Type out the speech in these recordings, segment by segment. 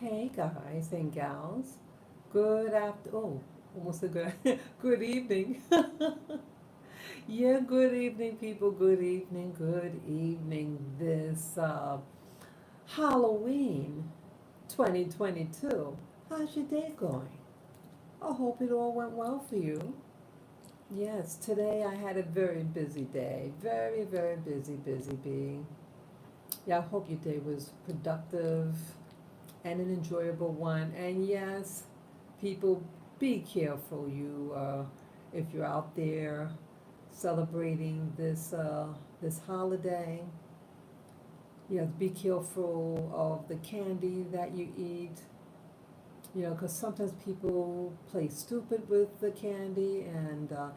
Hey guys and gals, good after almost a good good evening. Yeah, good evening, people. Good evening, good evening. This Halloween 2022. How's your day going? I hope it all went well for you. Yes, today I had a very busy day. Very, very busy being. Yeah, I hope your day was productive and an enjoyable one. And yes, people, be careful. If you're out there celebrating this holiday, be careful of the candy that you eat. Because sometimes people play stupid with the candy, uh,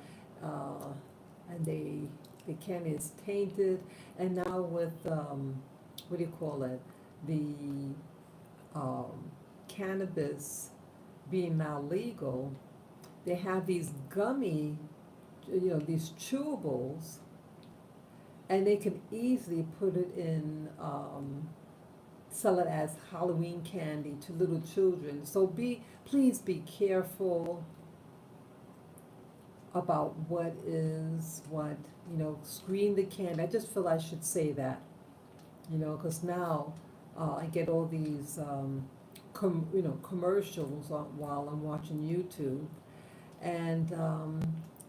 and the candy is tainted. And now with what do you call it? The um, cannabis being now legal, they have these gummy, these chewables, and they can easily put it in, sell it as Halloween candy to little children. So please be careful about what, screen the candy. I just feel I should say that, because now I get all these, commercials while I'm watching YouTube, and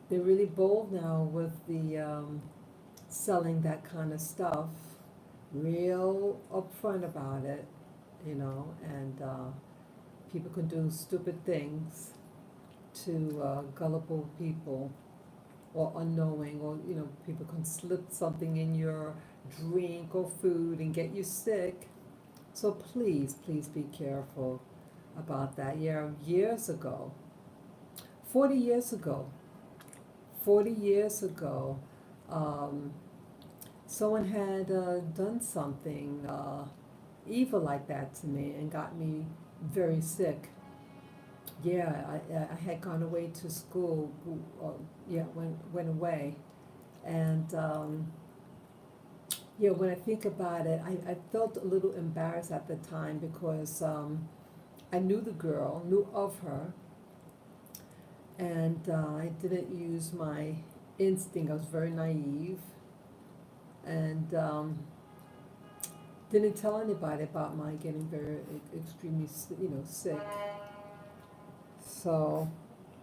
they're really bold now with the selling that kind of stuff, real upfront about it, and people can do stupid things to gullible people or unknowing, or people can slip something in your drink or food and get you sick. So please be careful about that. Yeah, years ago, 40 years ago, 40 years ago, um, someone had done something evil like that to me and got me very sick. Yeah, I had gone away to school. Yeah, went away, and yeah, when I think about it, I felt a little embarrassed at the time because I knew the girl, knew of her, and I didn't use my instinct. I was very naive, and didn't tell anybody about my getting very extremely, sick. So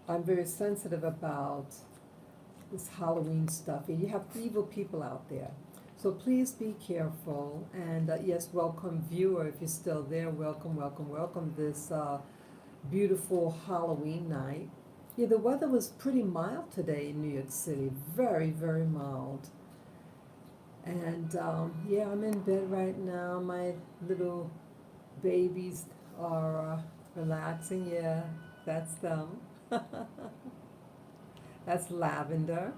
I'm very sensitive about this Halloween stuff. You have evil people out there. So please be careful. And yes, welcome viewer, if you're still there, welcome this beautiful Halloween night. Yeah, the weather was pretty mild today in New York City. Very mild. And yeah, I'm in bed right now. My little babies are relaxing. Yeah, that's them. That's Lavender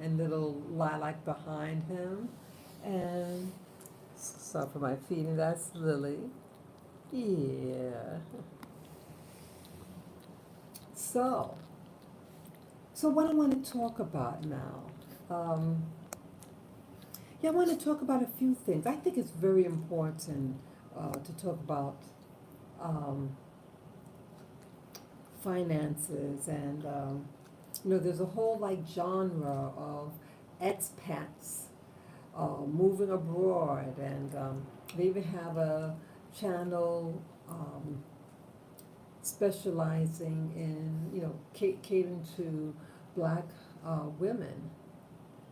and little Lilac behind him. And sorry for my feet, and that's Lily. Yeah. So, so what I want to talk about now. Um, yeah, I want to talk about a few things. I think it's very important to talk about um, finances, and there's a whole like genre of expats moving abroad, and they even have a channel specializing in catering to black women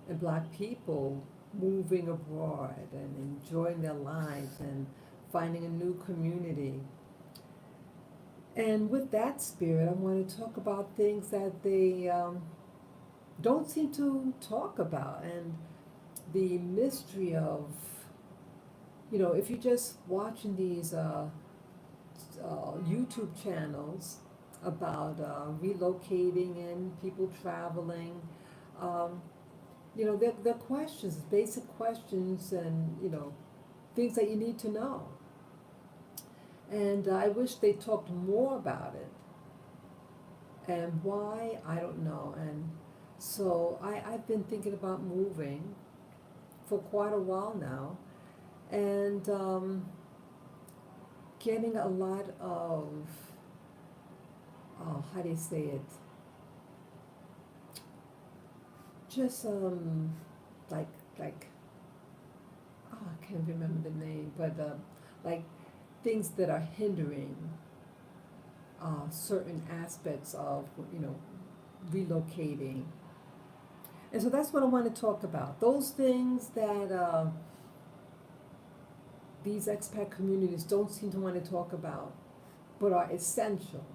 and black people moving abroad and enjoying their lives and finding a new community. And with that spirit, I want to talk about things that they don't seem to talk about, and the mystery of, if you're just watching these YouTube channels about relocating and people traveling, um, they're questions, basic questions, and things that you need to know. And I wish they talked more about it. And why, I don't know. And so I've been thinking about moving for quite a while now. And getting a lot of, how do you say it? Just like like I can't remember the name, but like things that are hindering certain aspects of relocating. And so that's what I want to talk about. Those things that these expat communities don't seem to want to talk about, but are essential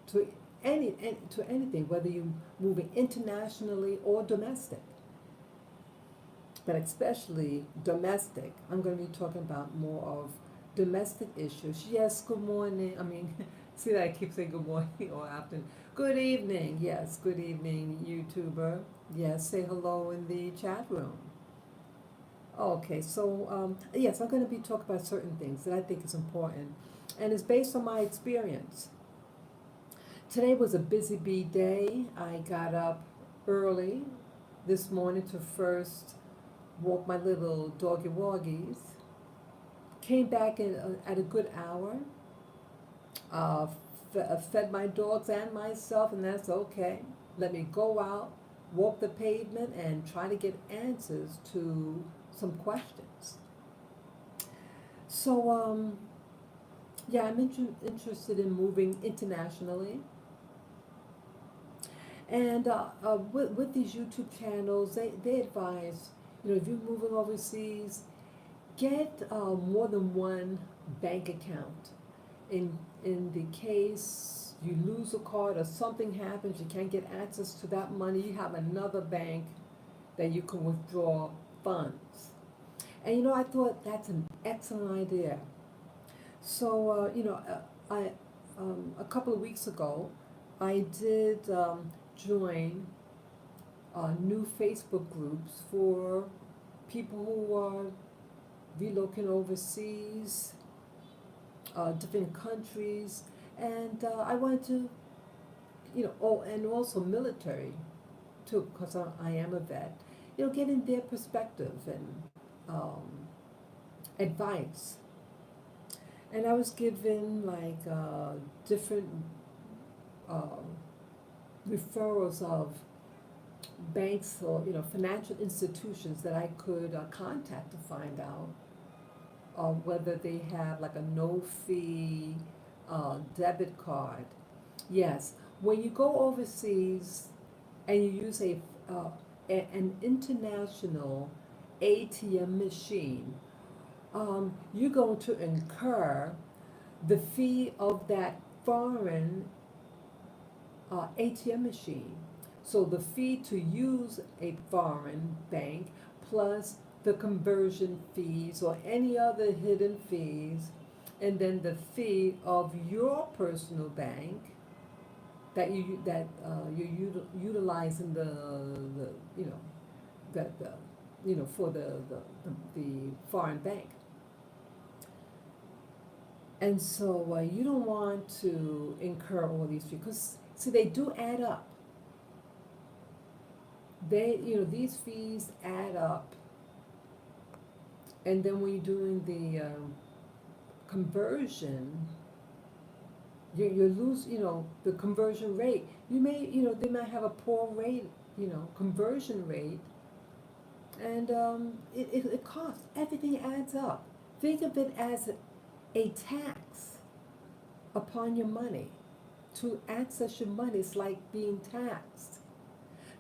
to to anything, whether you're moving internationally or domestic. But especially domestic, I'm going to be talking about more of domestic issues. Yes, good morning. I mean, see that I keep saying good morning or afternoon. Good evening. Yes, good evening, YouTuber. Yes, say hello in the chat room. Okay, so yes, I'm going to be talking about certain things that I think is important, and it's based on my experience. Today was a busy bee day. I got up early this morning to first walk my little doggy woggies. Came back at a good hour. Uh, fed my dogs and myself, and that's okay. Let me go out, walk the pavement, and try to get answers to some questions. So, yeah, I'm interested in moving internationally. And with these YouTube channels, they advise, if you're moving overseas, get more than one bank account. In the case you lose a card or something happens, you can't get access to that money, you have another bank that you can withdraw funds. And I thought that's an excellent idea. So I a couple of weeks ago, I did join new Facebook groups for people who are relocating overseas, different countries, and I wanted to, and also military too, because I am a vet, getting their perspective and advice. And I was given like different uh, referrals of banks or financial institutions that I could contact to find out whether they have like a no fee debit card. Yes, when you go overseas and you use an international ATM machine, you're going to incur the fee of that foreign ATM machine. So the fee to use a foreign bank plus the conversion fees or any other hidden fees, and then the fee of your personal bank that you're utilizing the for the foreign bank. And so you don't want to incur all these fees because see they do add up. These fees add up, and then when you're doing the conversion, you lose the conversion rate. You may they might have a poor rate conversion rate, and it costs. Everything adds up. Think of it as a tax upon your money. To access your money is like being taxed,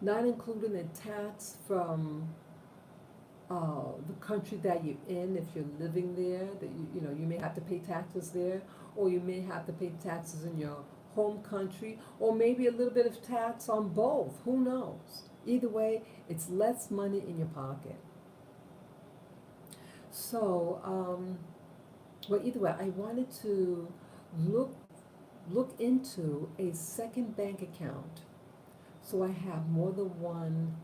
not including the tax from the country that you're in. If you're living there, that you may have to pay taxes there, or you may have to pay taxes in your home country, or maybe a little bit of tax on both. Who knows? Either way, it's less money in your pocket. So, well, either way, I wanted to look into a second bank account, so I have more than one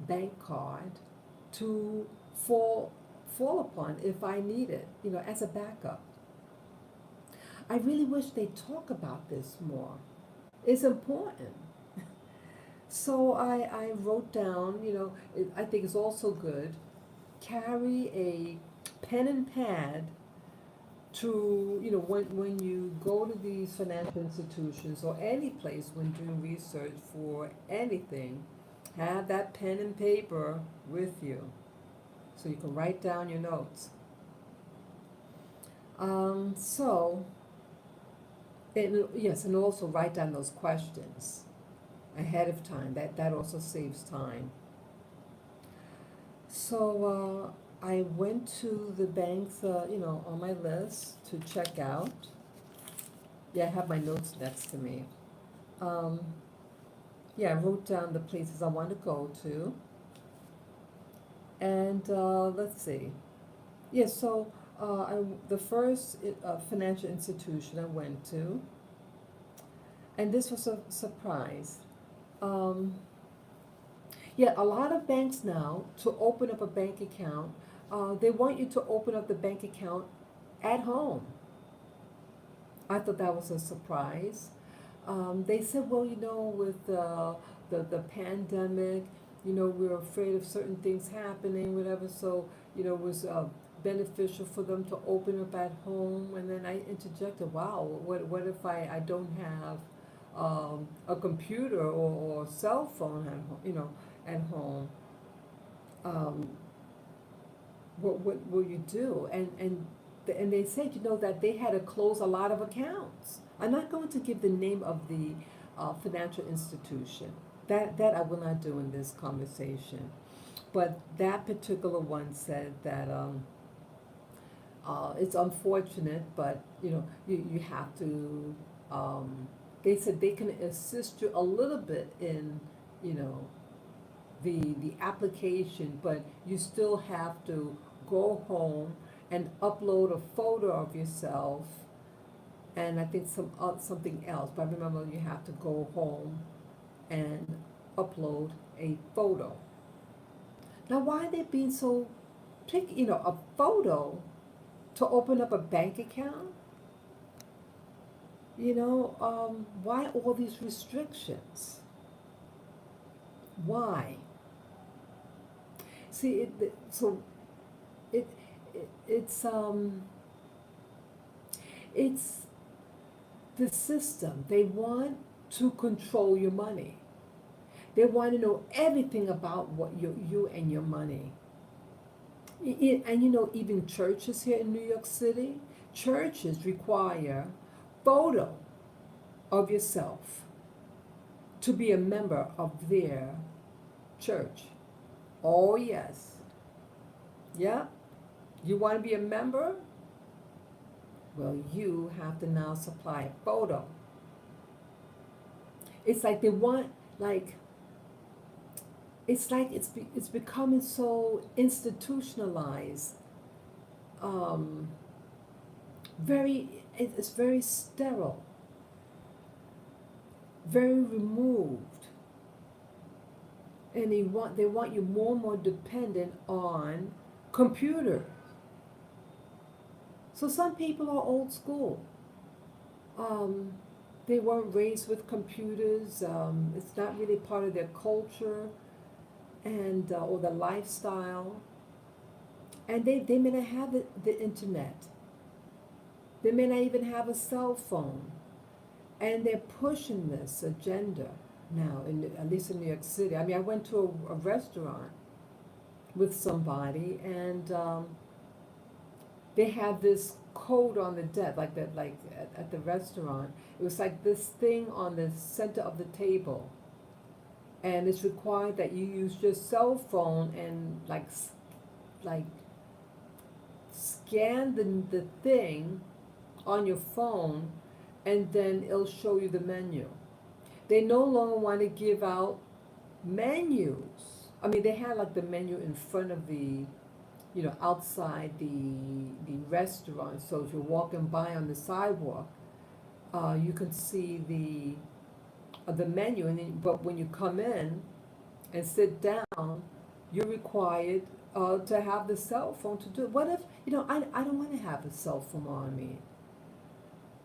bank card to fall upon if I need it, as a backup. I really wish they'd talk about this more. It's important. So I wrote down, I think it's also good, carry a pen and pad to, when you go to these financial institutions or any place when doing research for anything, have that pen and paper with you so you can write down your notes. So, yes, and also write down those questions ahead of time. That also saves time. So I went to the banks, on my list to check out. Yeah, I have my notes next to me. Um, yeah, I wrote down the places I want to go to. And let's see. Yeah, so the first financial institution I went to, and this was a surprise. Um, yeah, a lot of banks now, to open up a bank account, they want you to open up the bank account at home. I thought that was a surprise. They said, well, with the pandemic, we're afraid of certain things happening, whatever, so, it was beneficial for them to open up at home. And then I interjected, wow, what if I don't have a computer or cell phone at home, at home? Um, what will you do? And they said, that they had to close a lot of accounts. I'm not going to give the name of the financial institution. That I will not do in this conversation. But that particular one said that it's unfortunate, but you have to. They said they can assist you a little bit in you know the application, but you still have to go home and upload a photo of yourself, and I think something else. But remember, you have to go home and upload a photo. Now, why are they being so picky? A photo to open up a bank account? Why all these restrictions? Why? See, it, it it's the system. They want to control your money. They want to know everything about what you and your money. And even churches here in New York City, churches require photo of yourself to be a member of their church. Oh yes. Yeah? You want to be a member? Well, you have to now supply a photo. It's like they want, it's becoming so institutionalized. It's very sterile, very removed, and they want you more and more dependent on computers. So some people are old school. They weren't raised with computers. It's not really part of their culture and or the lifestyle. And they may not have the internet. They may not even have a cell phone. And they're pushing this agenda now, at least in New York City. I mean, I went to a restaurant with somebody, and they have this code on the desk, like at the restaurant. It was like this thing on the center of the table, and it's required that you use your cell phone and like scan the thing on your phone, and then it'll show you the menu. They no longer want to give out menus. I mean, they had like the menu in front of the, outside the restaurant. So if you're walking by on the sidewalk, you can see the menu. But when you come in and sit down, you're required to have the cell phone to do it. What if, I don't want to have a cell phone on me.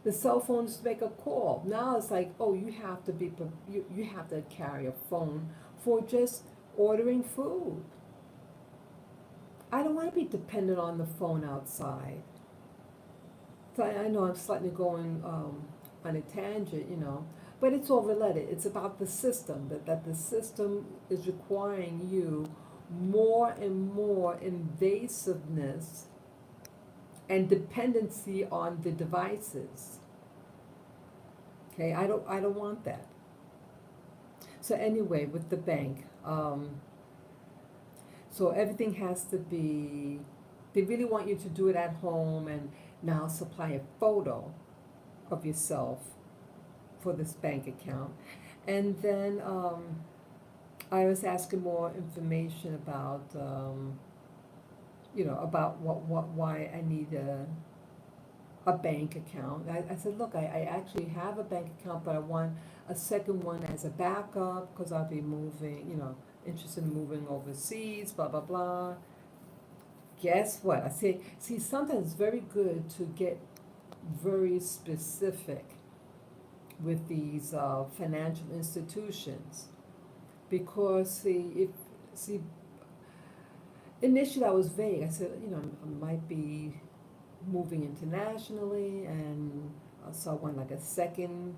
The cell phones to make a call. Now it's like, oh, you have to you have to carry a phone for just ordering food. I don't want to be dependent on the phone outside. So I know I'm slightly going on a tangent, but it's all related. It's about the system, that the system is requiring you more and more invasiveness and dependency on the devices. Okay, I don't want that. So anyway, with the bank, so everything has to be, they really want you to do it at home and now supply a photo of yourself for this bank account. And then I was asking more information about, about why I need a bank account. I said, look, I actually have a bank account, but I want a second one as a backup because I'll be moving, interested in moving overseas, blah, blah, blah. Guess what? I say, see, sometimes it's very good to get very specific with these financial institutions because see, initially I was vague. I said, I might be moving internationally, and so I want like a second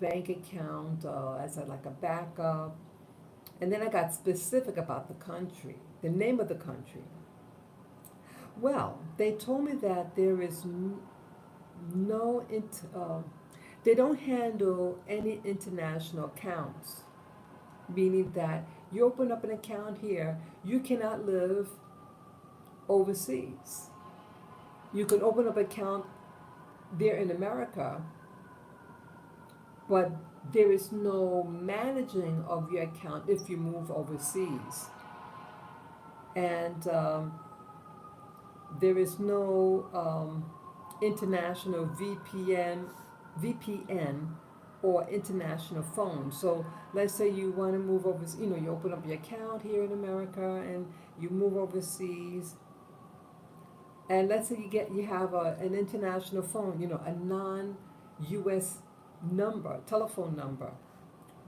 bank account as like a backup. And then I got specific about the country, the name of the country. Well, they told me that there is no, they don't handle any international accounts, meaning that you open up an account here, you cannot live overseas. You can open up an account there in America, but there is no managing of your account if you move overseas. And there is no international VPN or international phone. So let's say you want to move over, you open up your account here in America and you move overseas. And let's say you have an international phone, a non-US telephone number.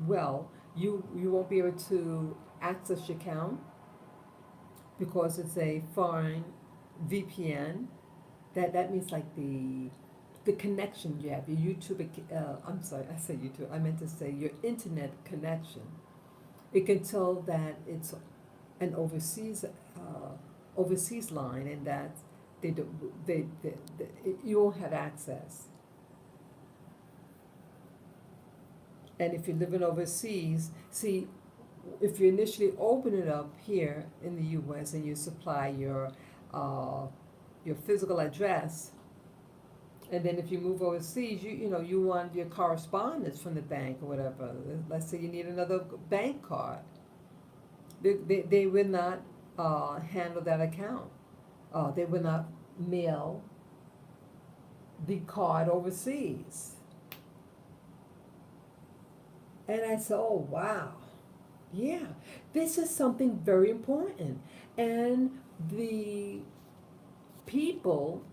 Well, you won't be able to access your account because it's a foreign VPN. That means like the connection you have, your YouTube. I'm sorry, I said YouTube. I meant to say your internet connection. It can tell that it's an overseas line, and that you won't have access. And if you're living overseas, see, if you initially open it up here in the U.S. and you supply your physical address, and then if you move overseas, you want your correspondence from the bank or whatever. Let's say you need another bank card. They will not handle that account. They will not mail the card overseas. And I said, oh, wow. Yeah, this is something very important. And the people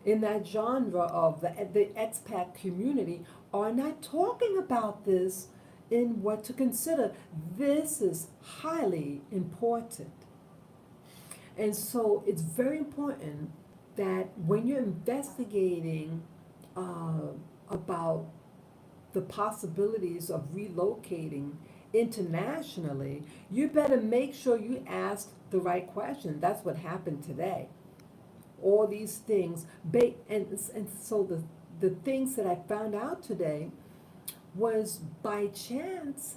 in that genre of the expat community are not talking about this in what to consider. This is highly important. And so it's very important that when you're investigating about the possibilities of relocating internationally, you better make sure you ask the right question. That's what happened today. All these things, and so the things that I found out today was by chance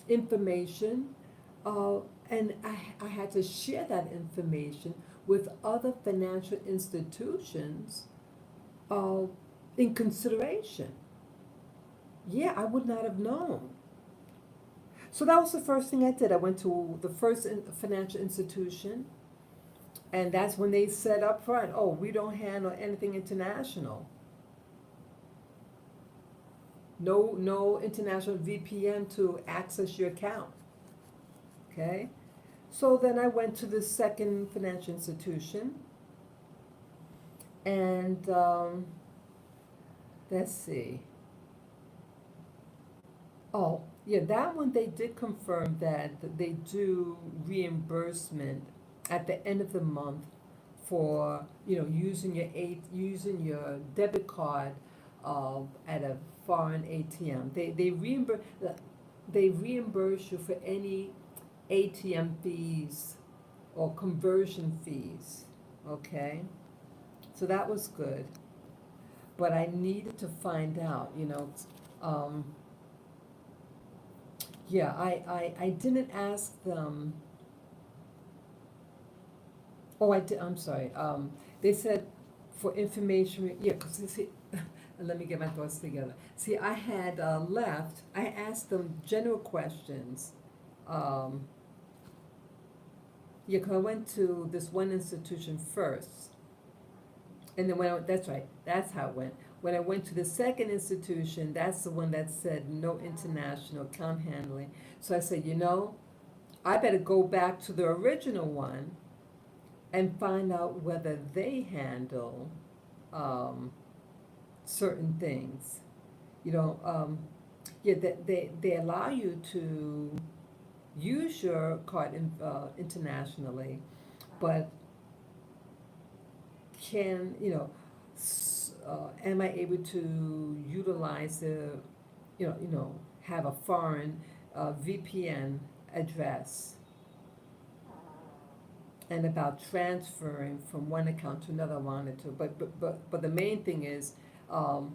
information, and I had to share that information with other financial institutions in consideration. Yeah, I would not have known. So that was the first thing I did. I went to the first financial institution, and that's when they said up front, oh, we don't handle anything international. No international VPN to access your account. Okay? So then I went to the second financial institution, and let's see. Oh, yeah, that one they did confirm that they do reimbursement at the end of the month for using your debit card at a foreign ATM. They reimburse you for any ATM fees or conversion fees. Okay, so that was good. But I needed to find out, um, yeah, I didn't ask them. Oh, I did, I'm sorry. They said for information, yeah, because see, let me get my thoughts together. See, I had I asked them general questions. Um, yeah, because I went to this one institution first. And then that's right, that's how it went. When I went to the second institution, that's the one that said no international account handling. So I said, I better go back to the original one and find out whether they handle um, certain things. Yeah, they allow you to use your card internationally, but am I able to utilize have a foreign VPN address, and about transferring from one account to another I wanted to, but the main thing is, um,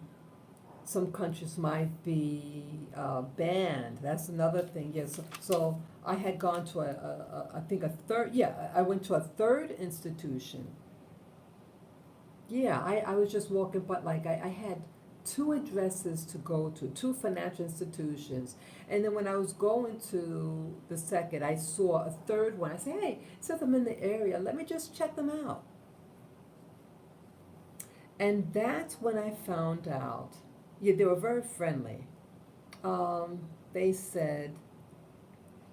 some countries might be banned. That's another thing. Yes. So I had gone to I think a third. Yeah, I went to a third institution. Yeah, I was just walking, but like I had two addresses to go to, two financial institutions. And then when I was going to the second, I saw a third one. I said, hey, since I'm in the area, let me just check them out. And that's when I found out, yeah, they were very friendly. They said,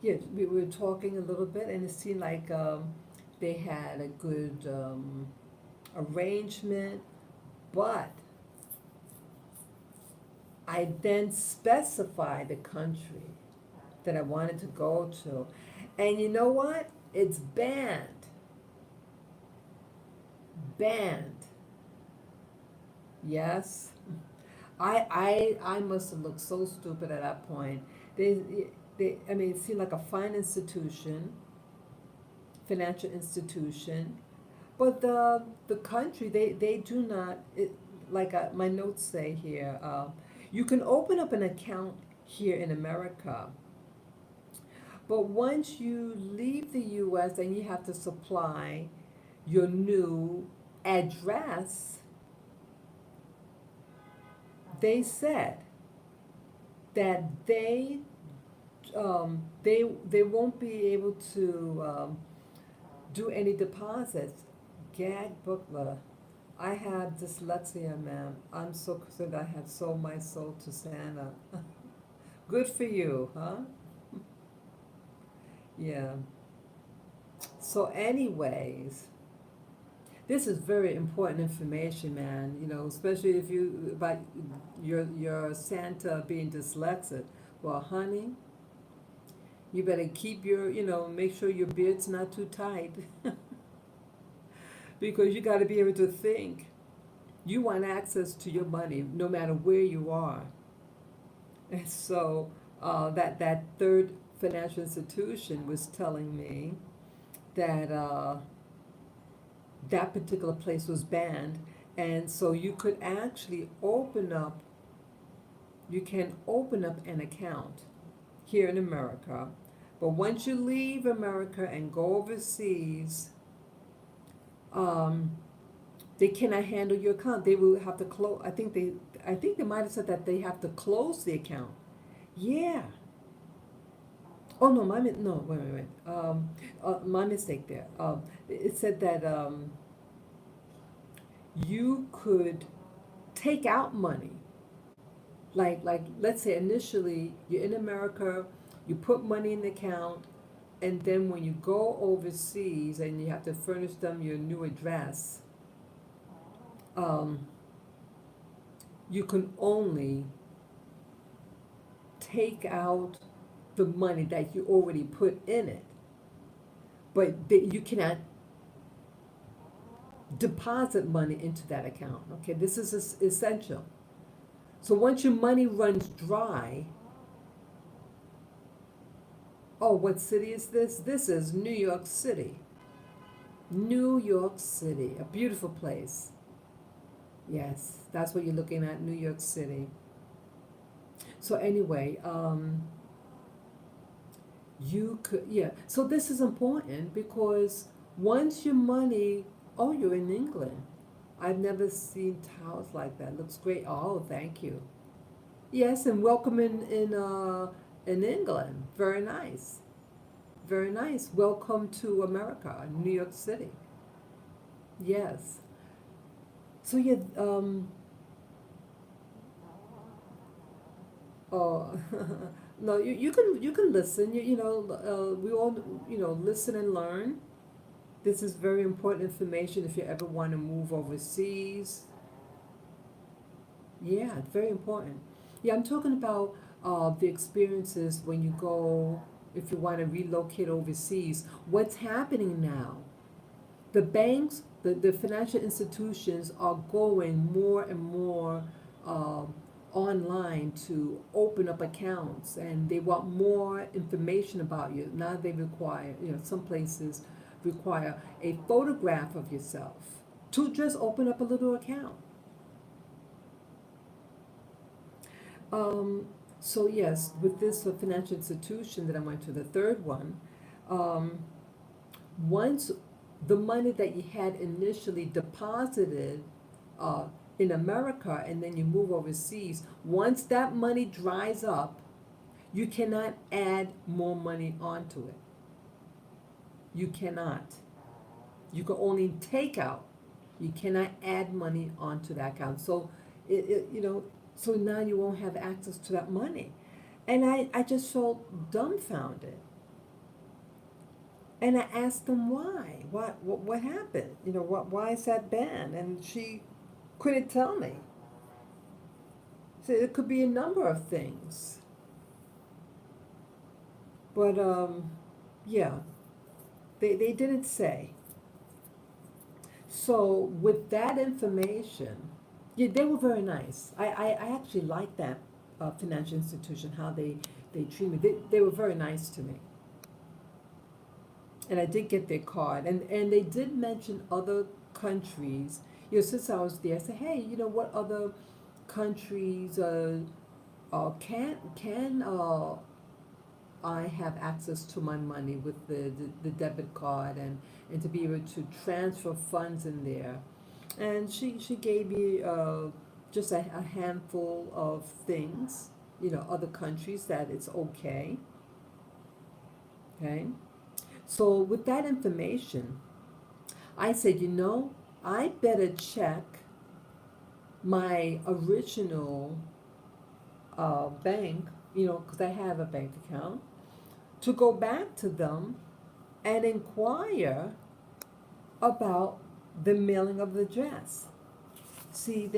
yeah, we were talking a little bit, and it seemed like they had a good arrangement, but I then specified the country that I wanted to go to. And you know what? It's banned. Banned. Yes. I must have looked so stupid at that point. I mean, it seemed like a fine institution, financial institution, but the country, they do not, like my notes say here, you can open up an account here in America, but once you leave the US and you have to supply your new address, they said that they won't be able to do any deposits. Gag Bookler. I have dyslexia, ma'am. I'm so concerned I have sold my soul to Santa. Good for you, huh? Yeah. So anyways, this is very important information, man, especially if you, about your Santa being dyslexic. Well, honey, you better keep make sure your beard's not too tight. Because you got to be able to think. You want access to your money no matter where you are. And so that third financial institution was telling me that that particular place was banned, and so you can open up an account here in America, but once you leave America and go overseas, they cannot handle your account. They will have to close. I think they might have said that they have to close the account. Yeah. Oh no, no, wait. My mistake there. It said that you could take out money. Like let's say initially you're in America, you put money in the account, and then when you go overseas and you have to furnish them your new address, you can only take out the money that you already put in it, but you cannot. deposit money into that account. Okay, this is essential. So once your money runs dry, oh, what city is this? This is New York City. New York City, a beautiful place. Yes, that's what you're looking at, New York City. So anyway, you could, yeah. So this is important because once your money, oh, you're in England. I've never seen towels like that. Looks great. Oh, thank you. Yes, and welcome in England. Very nice. Very nice. Welcome to America, New York City. Yes. So yeah, oh, no, you can listen. We all listen and learn. This is very important information if you ever want to move overseas. Yeah, it's very important. Yeah, I'm talking about the experiences when you go, if you want to relocate overseas. What's happening now? The banks, the financial institutions are going more and more um, online to open up accounts, and they want more information about you. Now they require, some places require a photograph of yourself to just open up a little account. Um, so yes, with this financial institution that I went to, the third one, um, once the money that you had initially deposited uh, in America and then you move overseas, once that money dries up, you cannot add more money onto it. You cannot. You can only take out. You cannot add money onto that account. So so now you won't have access to that money. And I just felt dumbfounded. And I asked them why. What happened? Why is that banned? And she couldn't tell me. So it could be a number of things. But yeah, they didn't say. So with that information, yeah, they were very nice. I actually liked that financial institution, how they treat me. They were very nice to me. And I did get their card. And they did mention other countries. Since I was there, I said, hey, what other countries can I have access to my money with the debit card and to be able to transfer funds in there. And she gave me just a handful of things, other countries that it's okay. Okay. So with that information, I said, I better check my original bank, because I have a bank account, to go back to them and inquire about the mailing of the address. See,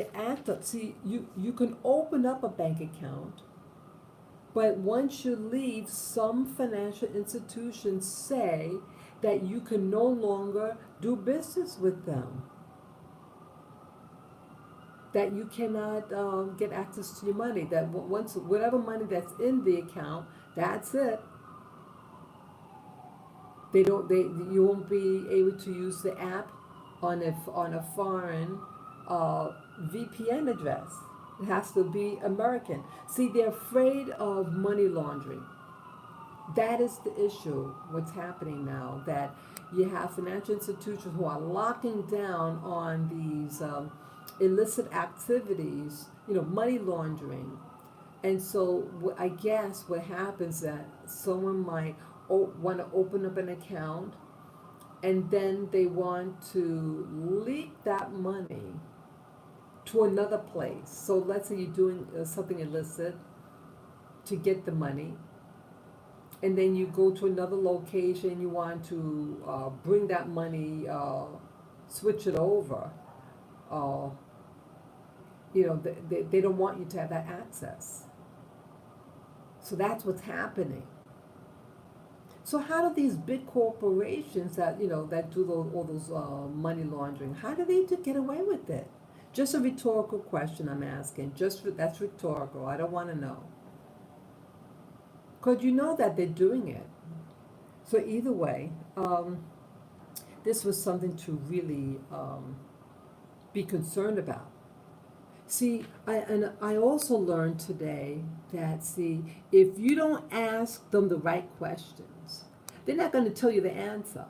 you can open up a bank account, but once you leave, some financial institutions say that you can no longer do business with them, that you cannot get access to your money, that once whatever money that's in the account, that's it. You won't be able to use the app on a foreign VPN address. It has to be American. See, they're afraid of money laundering. That is the issue. What's happening now, that you have financial institutions who are locking down on these illicit activities, money laundering. And so I guess what happens that someone might want to open up an account, and then they want to leak that money to another place. So let's say you're doing something illicit to get the money, and then you go to another location, you want to bring that money, switch it over. Uh, they don't want you to have that access. So that's what's happening. So how do these big corporations that that do all those money laundering? How do they get away with it? Just a rhetorical question I'm asking. That's rhetorical. I don't want to know. Because you know that they're doing it. So either way, this was something to really be concerned about. See, I also learned today that, see, if you don't ask them the right questions, they're not going to tell you the answer.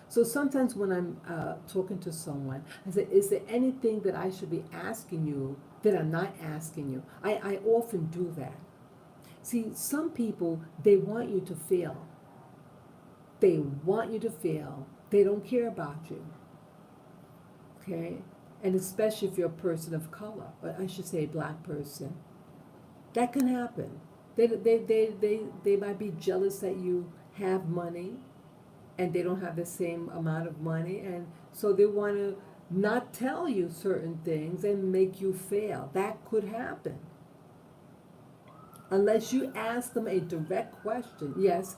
So sometimes when I'm talking to someone, I say, is there anything that I should be asking you that I'm not asking you? I often do that. See, some people, they want you to fail. They want you to fail. They don't care about you. Okay? And especially if you're a person of color, or I should say a black person. That can happen. They might be jealous that you have money and they don't have the same amount of money, and so they want to not tell you certain things and make you fail. That could happen. Unless you ask them a direct question. Yes,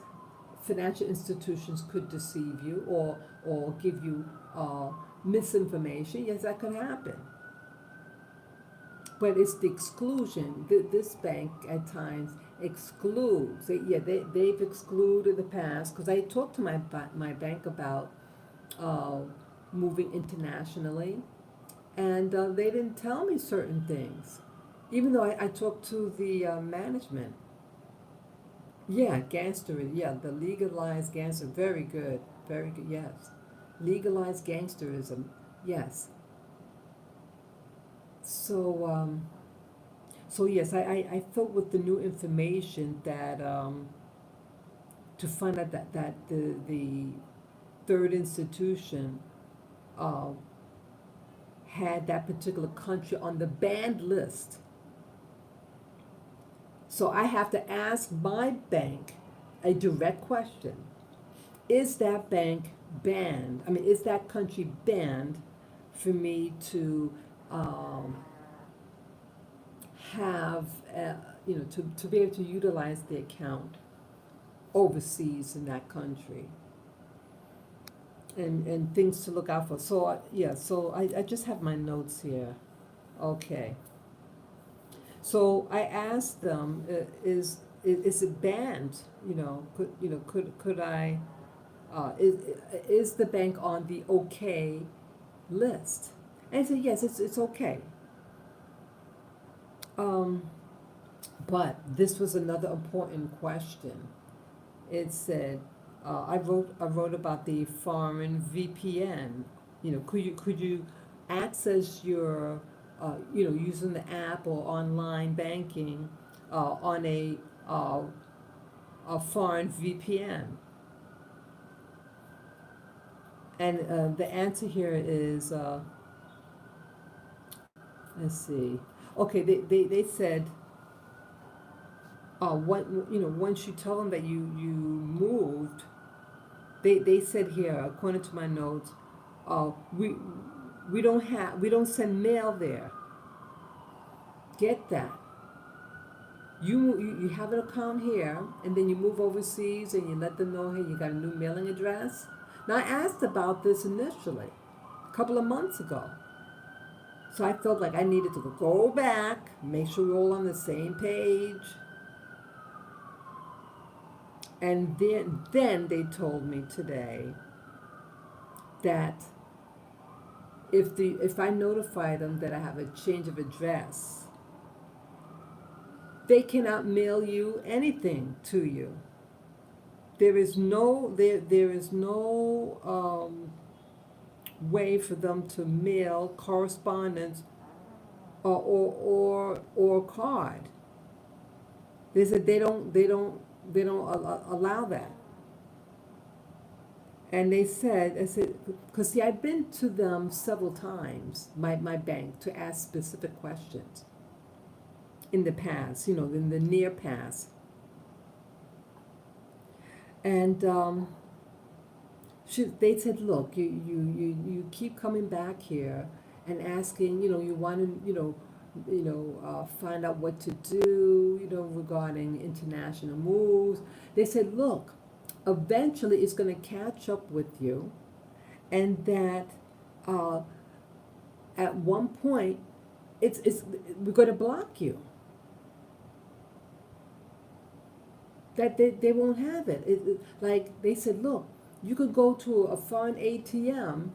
financial institutions could deceive you or give you misinformation. Yes, that could happen. But it's the exclusion. This bank at times excludes. They've excluded the past. Because I talked to my bank about uh, moving internationally, and they didn't tell me certain things. Even though I talked to the management. Yeah, gangster. Yeah, the legalized gangster. Very good. Very good. Yes. Legalized gangsterism. Yes. So, so yes, I thought with the new information that to find out that the third institution uh, had that particular country on the banned list. So I have to ask my bank a direct question. Is that bank banned? I mean, is that country banned for me to um, have, to be able to utilize the account overseas in that country? And things to look out for. So, yeah, so I just have my notes here. Okay. So I asked them, is it banned? Could I, is the bank on the okay list? And I said, yes, it's okay. But this was another important question. It said, I wrote about the foreign VPN. Could you access your, using the app or online banking on a foreign VPN? And the answer here is, let's see. Okay, they said, once you tell them that you moved, they said here, according to my notes, uh, we we don't send mail there. Get that. You have an account here, and then you move overseas, and you let them know, hey, you got a new mailing address. Now I asked about this initially, a couple of months ago. So I felt like I needed to go back, make sure we're all on the same page. And then they told me today that if I notify them that I have a change of address, they cannot mail you anything to you. There is no way for them to mail correspondence or card. They said they don't allow that. And I said, because see, I've been to them several times, my bank, to ask specific questions in the past, in the near past. And they said, look, you keep coming back here and asking, you want to, find out what to do, regarding international moves. They said, look, eventually it's going to catch up with you, and that uh, at one point it's we're going to block you. That they won't have it. Like they said, look, you could go to a foreign ATM,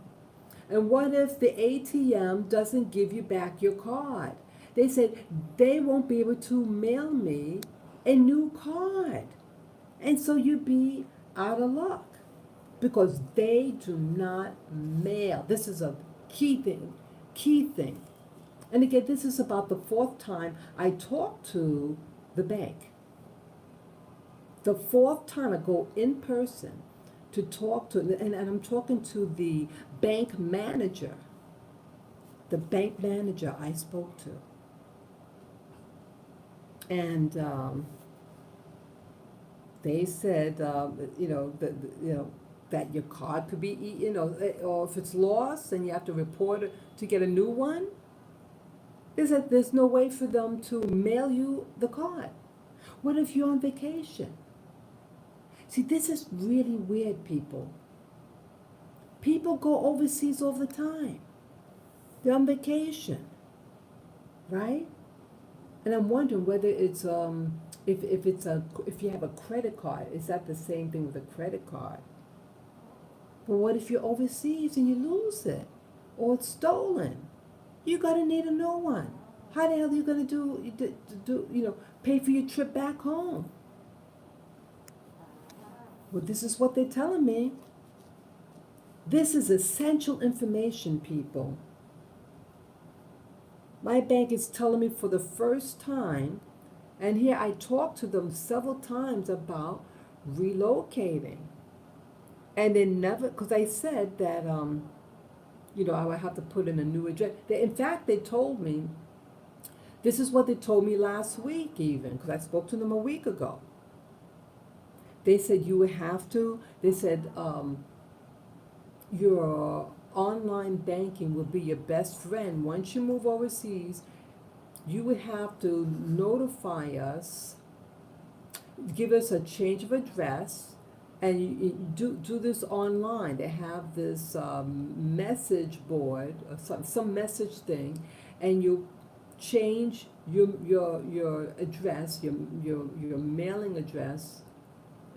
and what if the ATM doesn't give you back your card? They said they won't be able to mail me a new card. And so you'd be out of luck because they do not mail. This is a key thing. And again, this is about the fourth time I talked to the bank. The fourth time I go in person to talk to, and I'm talking to the bank manager. The bank manager I spoke to. And they said, that your card could be, or if it's lost and you have to report it to get a new one. They said there's no way for them to mail you the card. What if you're on vacation? See, this is really weird, people. People go overseas all the time. They're on vacation, right? And I'm wondering whether it's if you have a credit card, is that the same thing with a credit card? But what if you're overseas and you lose it, or it's stolen? You're gonna need a new one. How the hell are you gonna pay for your trip back home? Well, this is what they're telling me. This is essential information, people. My bank is telling me for the first time, and here I talked to them several times about relocating. And they never, because I said that, I would have to put in a new address. In fact, they told me, this is what they told me last week even, because I spoke to them a week ago. They said you would have to, they said your online banking will be your best friend. Once you move overseas, you would have to notify us, give us a change of address, and you do this online. They have this message board, or some message thing, and you change your address, your mailing address.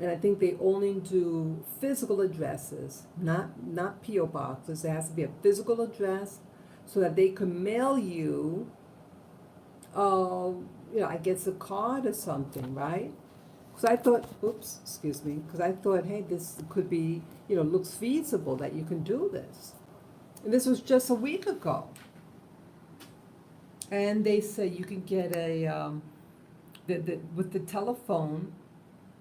And I think they only do physical addresses, not P.O. boxes. There has to be a physical address so that they can mail you, I guess a card or something, right? Because I thought, because I thought, hey, this could be, looks feasible that you can do this. And this was just a week ago. And they say you can get with the telephone,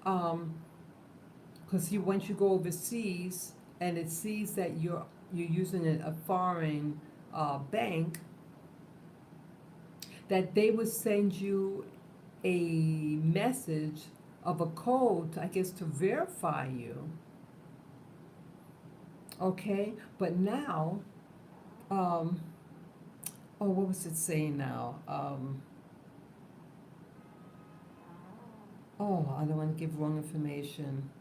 because once you go overseas and it sees that you're using a foreign bank, that they would send you a message of a code, I guess, to verify you. Okay, but now, what was it saying now? I don't want to give wrong information.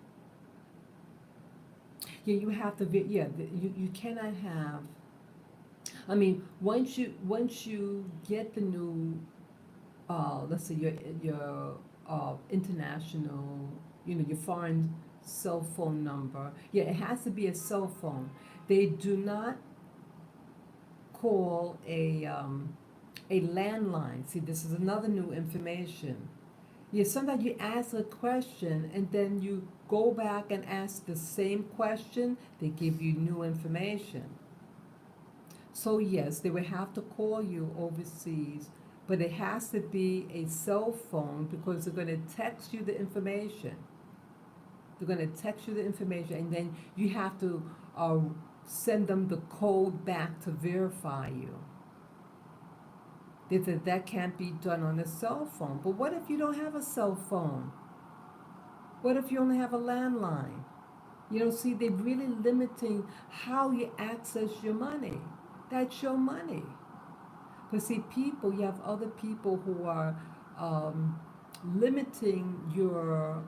Yeah, you have to. You cannot have. I mean, once you get the new, let's say your international, your foreign cell phone number. Yeah, it has to be a cell phone. They do not call a landline. See, this is another new information. Yeah, sometimes you ask a question and then you go back and ask the same question, they give you new information. So yes, they will have to call you overseas, but it has to be a cell phone because they're going to text you the information. They're going to text you the information, and then you have to send them the code back to verify you. They said that can't be done on a cell phone. But what if you don't have a cell phone? What if you only have a landline? See, they're really limiting how you access your money. That's your money. Because see, you have other people who are limiting your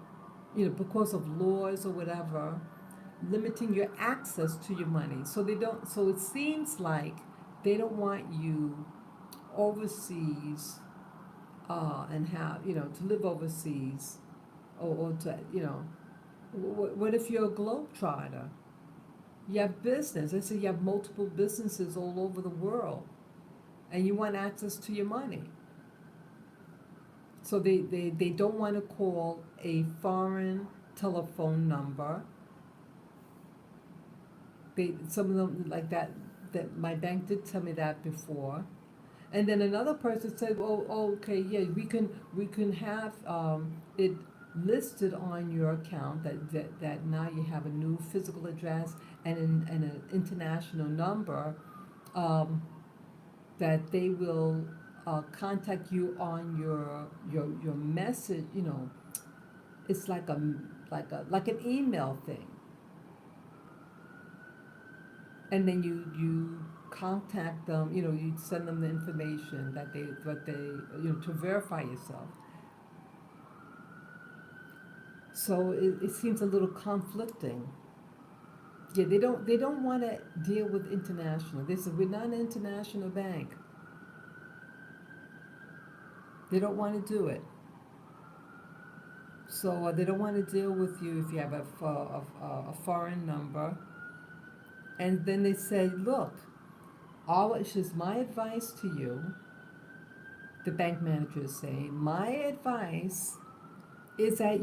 because of laws or whatever, limiting your access to your money. So they don't. So it seems like they don't want you overseas, and have to live overseas, or to what if you're a globetrotter? You have business. Let's say you have multiple businesses all over the world, and you want access to your money. So they don't want to call a foreign telephone number. Some of them like that my bank did tell me that before. And then another person said, "Oh, okay, yeah, we can have it listed on your account that now you have a new physical address and an international number, um, that they will contact you on your message. It's like an email thing, and then you contact them. You send them the information that they what they to verify yourself. So it seems a little conflicting. Yeah, they don't want to deal with international. They said we're not an international bank. They don't want to do it. So they don't want to deal with you if you have a foreign number. And then they say, look, all it's just my advice to you. The bank manager is saying, my advice is that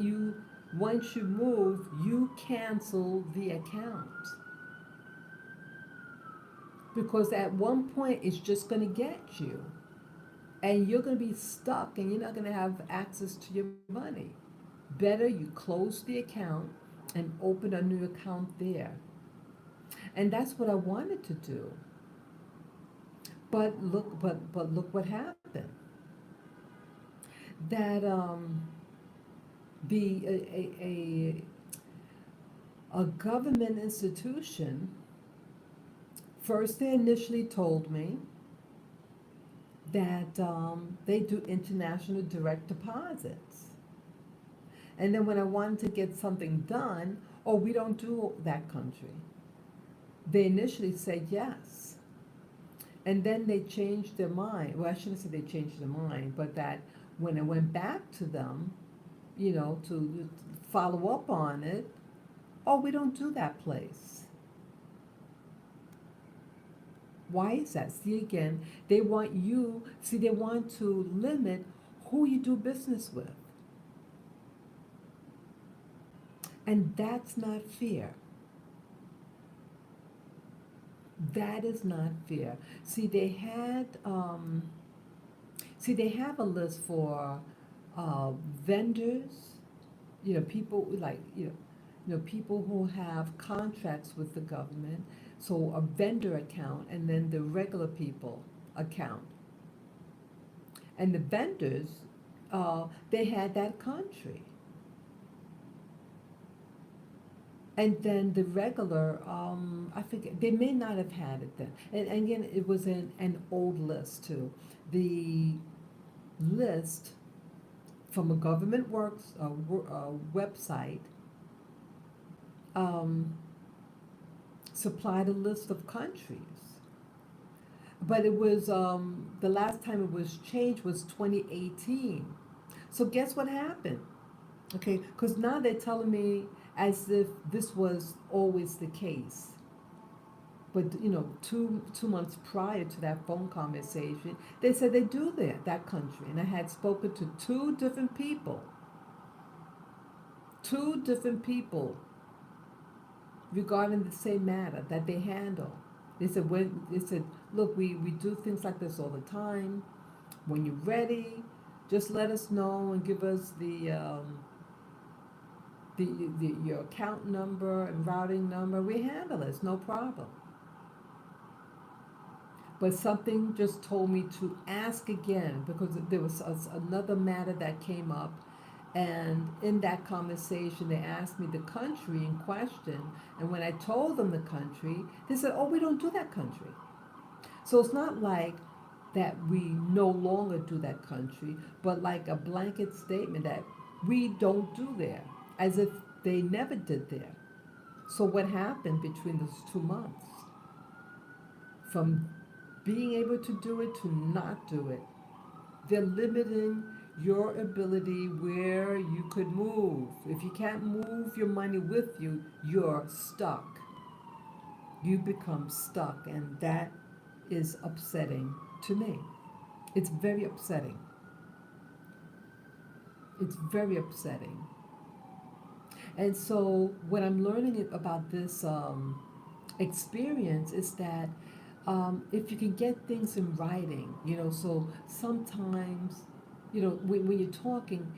once you move, you cancel the account. Because at one point, it's just going to get you. And you're going to be stuck and you're not going to have access to your money. Better you close the account and open a new account there. And that's what I wanted to do. But look what happened. That the a government institution, first they initially told me that they do international direct deposits. And then when I wanted to get something done, oh, we don't do that country. They initially said yes. And then they changed their mind. Well, I shouldn't say they changed their mind, but that when I went back to them, to follow up on it, oh, we don't do that place. Why is that? See, again, they want to limit who you do business with. And that's not fair. That is not fair. See, they have a list for vendors, people like, people who have contracts with the government. So a vendor account and then the regular people account. And the vendors, they had that country. And then the regular, I forget, they may not have had it then. And again, it was an old list too. The list from a government works website supplied a list of countries. But it was, the last time it was changed was 2018. So guess what happened? Okay, because now they're telling me as if this was always the case. But 2 months prior to that phone conversation, they said they do that country, and I had spoken to two different people regarding the same matter that they handle. They said, look, we do things like this all the time. When you're ready, just let us know and give us your account number and routing number. We handle it, it's no problem. But something just told me to ask again because there was another matter that came up, and in that conversation they asked me the country in question, and when I told them the country, they said, oh, we don't do that country. So it's not like that we no longer do that country, but like a blanket statement that we don't do there. as if they never did there. So what happened between those 2 months? From being able to do it to not do it. They're limiting your ability where you could move. If you can't move your money with you, you're stuck. You become stuck, and that is upsetting to me. It's very upsetting. It's very upsetting. And so, what I'm learning about this experience is that if you can get things in writing, so sometimes, when you're talking,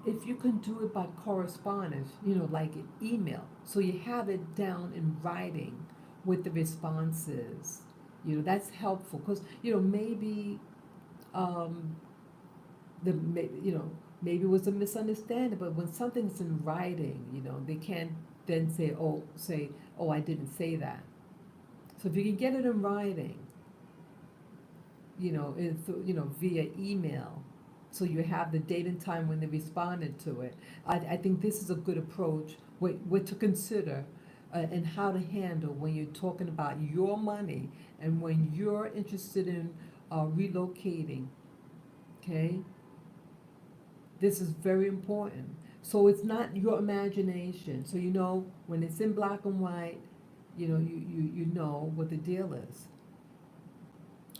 if you can do it by correspondence, like an email, so you have it down in writing with the responses, that's helpful because, maybe um, maybe it was a misunderstanding, but when something's in writing, they can't then say, oh, I didn't say that. So if you can get it in writing, via email, so you have the date and time when they responded to it. I think this is a good approach, what to consider, and how to handle when you're talking about your money and when you're interested in relocating. Okay, this is very important. So it's not your imagination. So when it's in black and white, you know what the deal is.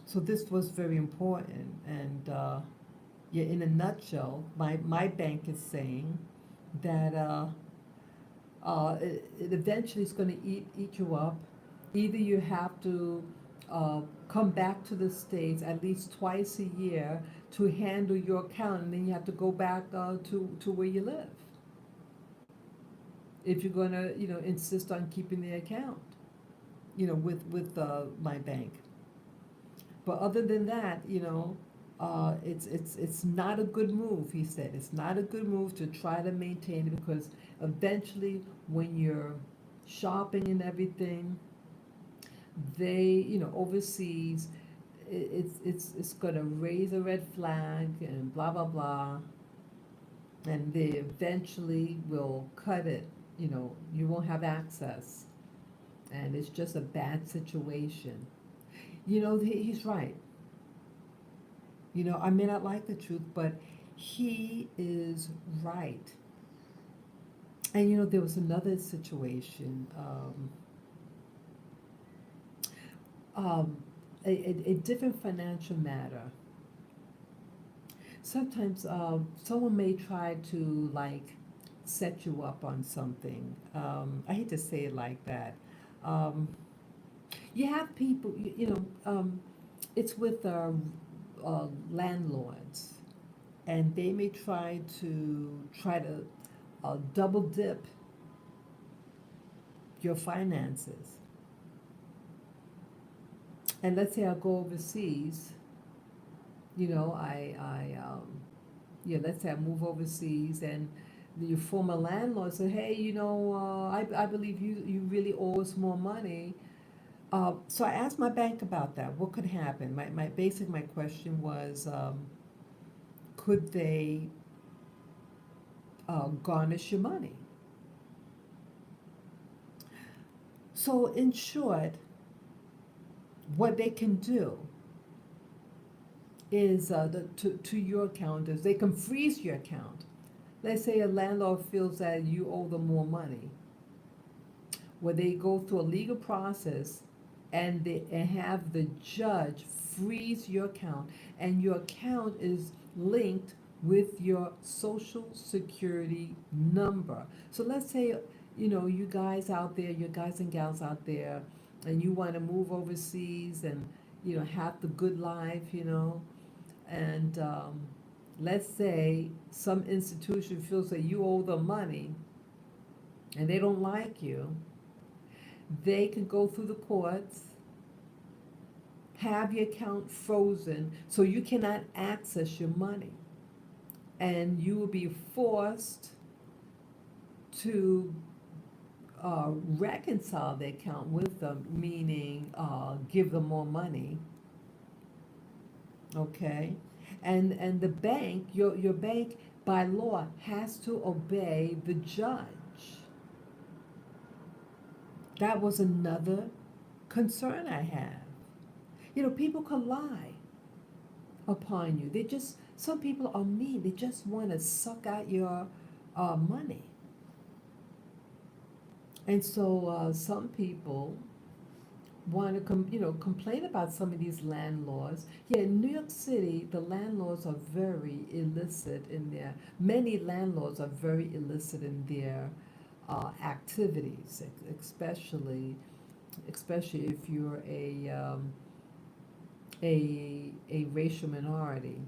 So this was very important, and yeah, in a nutshell, my bank is saying that it eventually is going to eat you up. Either you have to come back to the States at least twice a year to handle your account, and then you have to go back to where you live if you're going to insist on keeping the account with my bank. But other than that, it's not a good move. He said it's not a good move to try to maintain it because eventually, when you're shopping and everything, they overseas, it's gonna raise a red flag and blah blah blah, and they eventually will cut it. You won't have access, and it's just a bad situation. He's right. I may not like the truth, but he is right. And there was another situation, um, a different financial matter. Sometimes someone may try to like set you up on something. I hate to say it like that. Um, you have people, it's with landlords, and they may try to double dip your finances. And let's say I go overseas, yeah, let's say I move overseas, and your former landlord said, hey, I believe you really owe us more money. So I asked my bank about that. What could happen? My question was, could they garnish your money? So in short, what they can do is to your account is they can freeze your account. Let's say a landlord feels that you owe them more money, where they go through a legal process and have the judge freeze your account, and your account is linked with your social security number. So let's say you guys out there, you guys and gals out there, and you want to move overseas and have the good life, and let's say some institution feels that you owe them money and they don't like you. They can go through the courts, have your account frozen so you cannot access your money, and you will be forced to reconcile the account with them, meaning give them more money. Okay, and the bank, your bank by law, has to obey the judge. That was another concern I have. People can lie upon you. Some people are mean. They just want to suck out your money. And so some people want to complain about some of these landlords. Yeah, in New York City, the landlords are very illicit in their. Many landlords are very illicit in their activities, especially if you're a racial minority.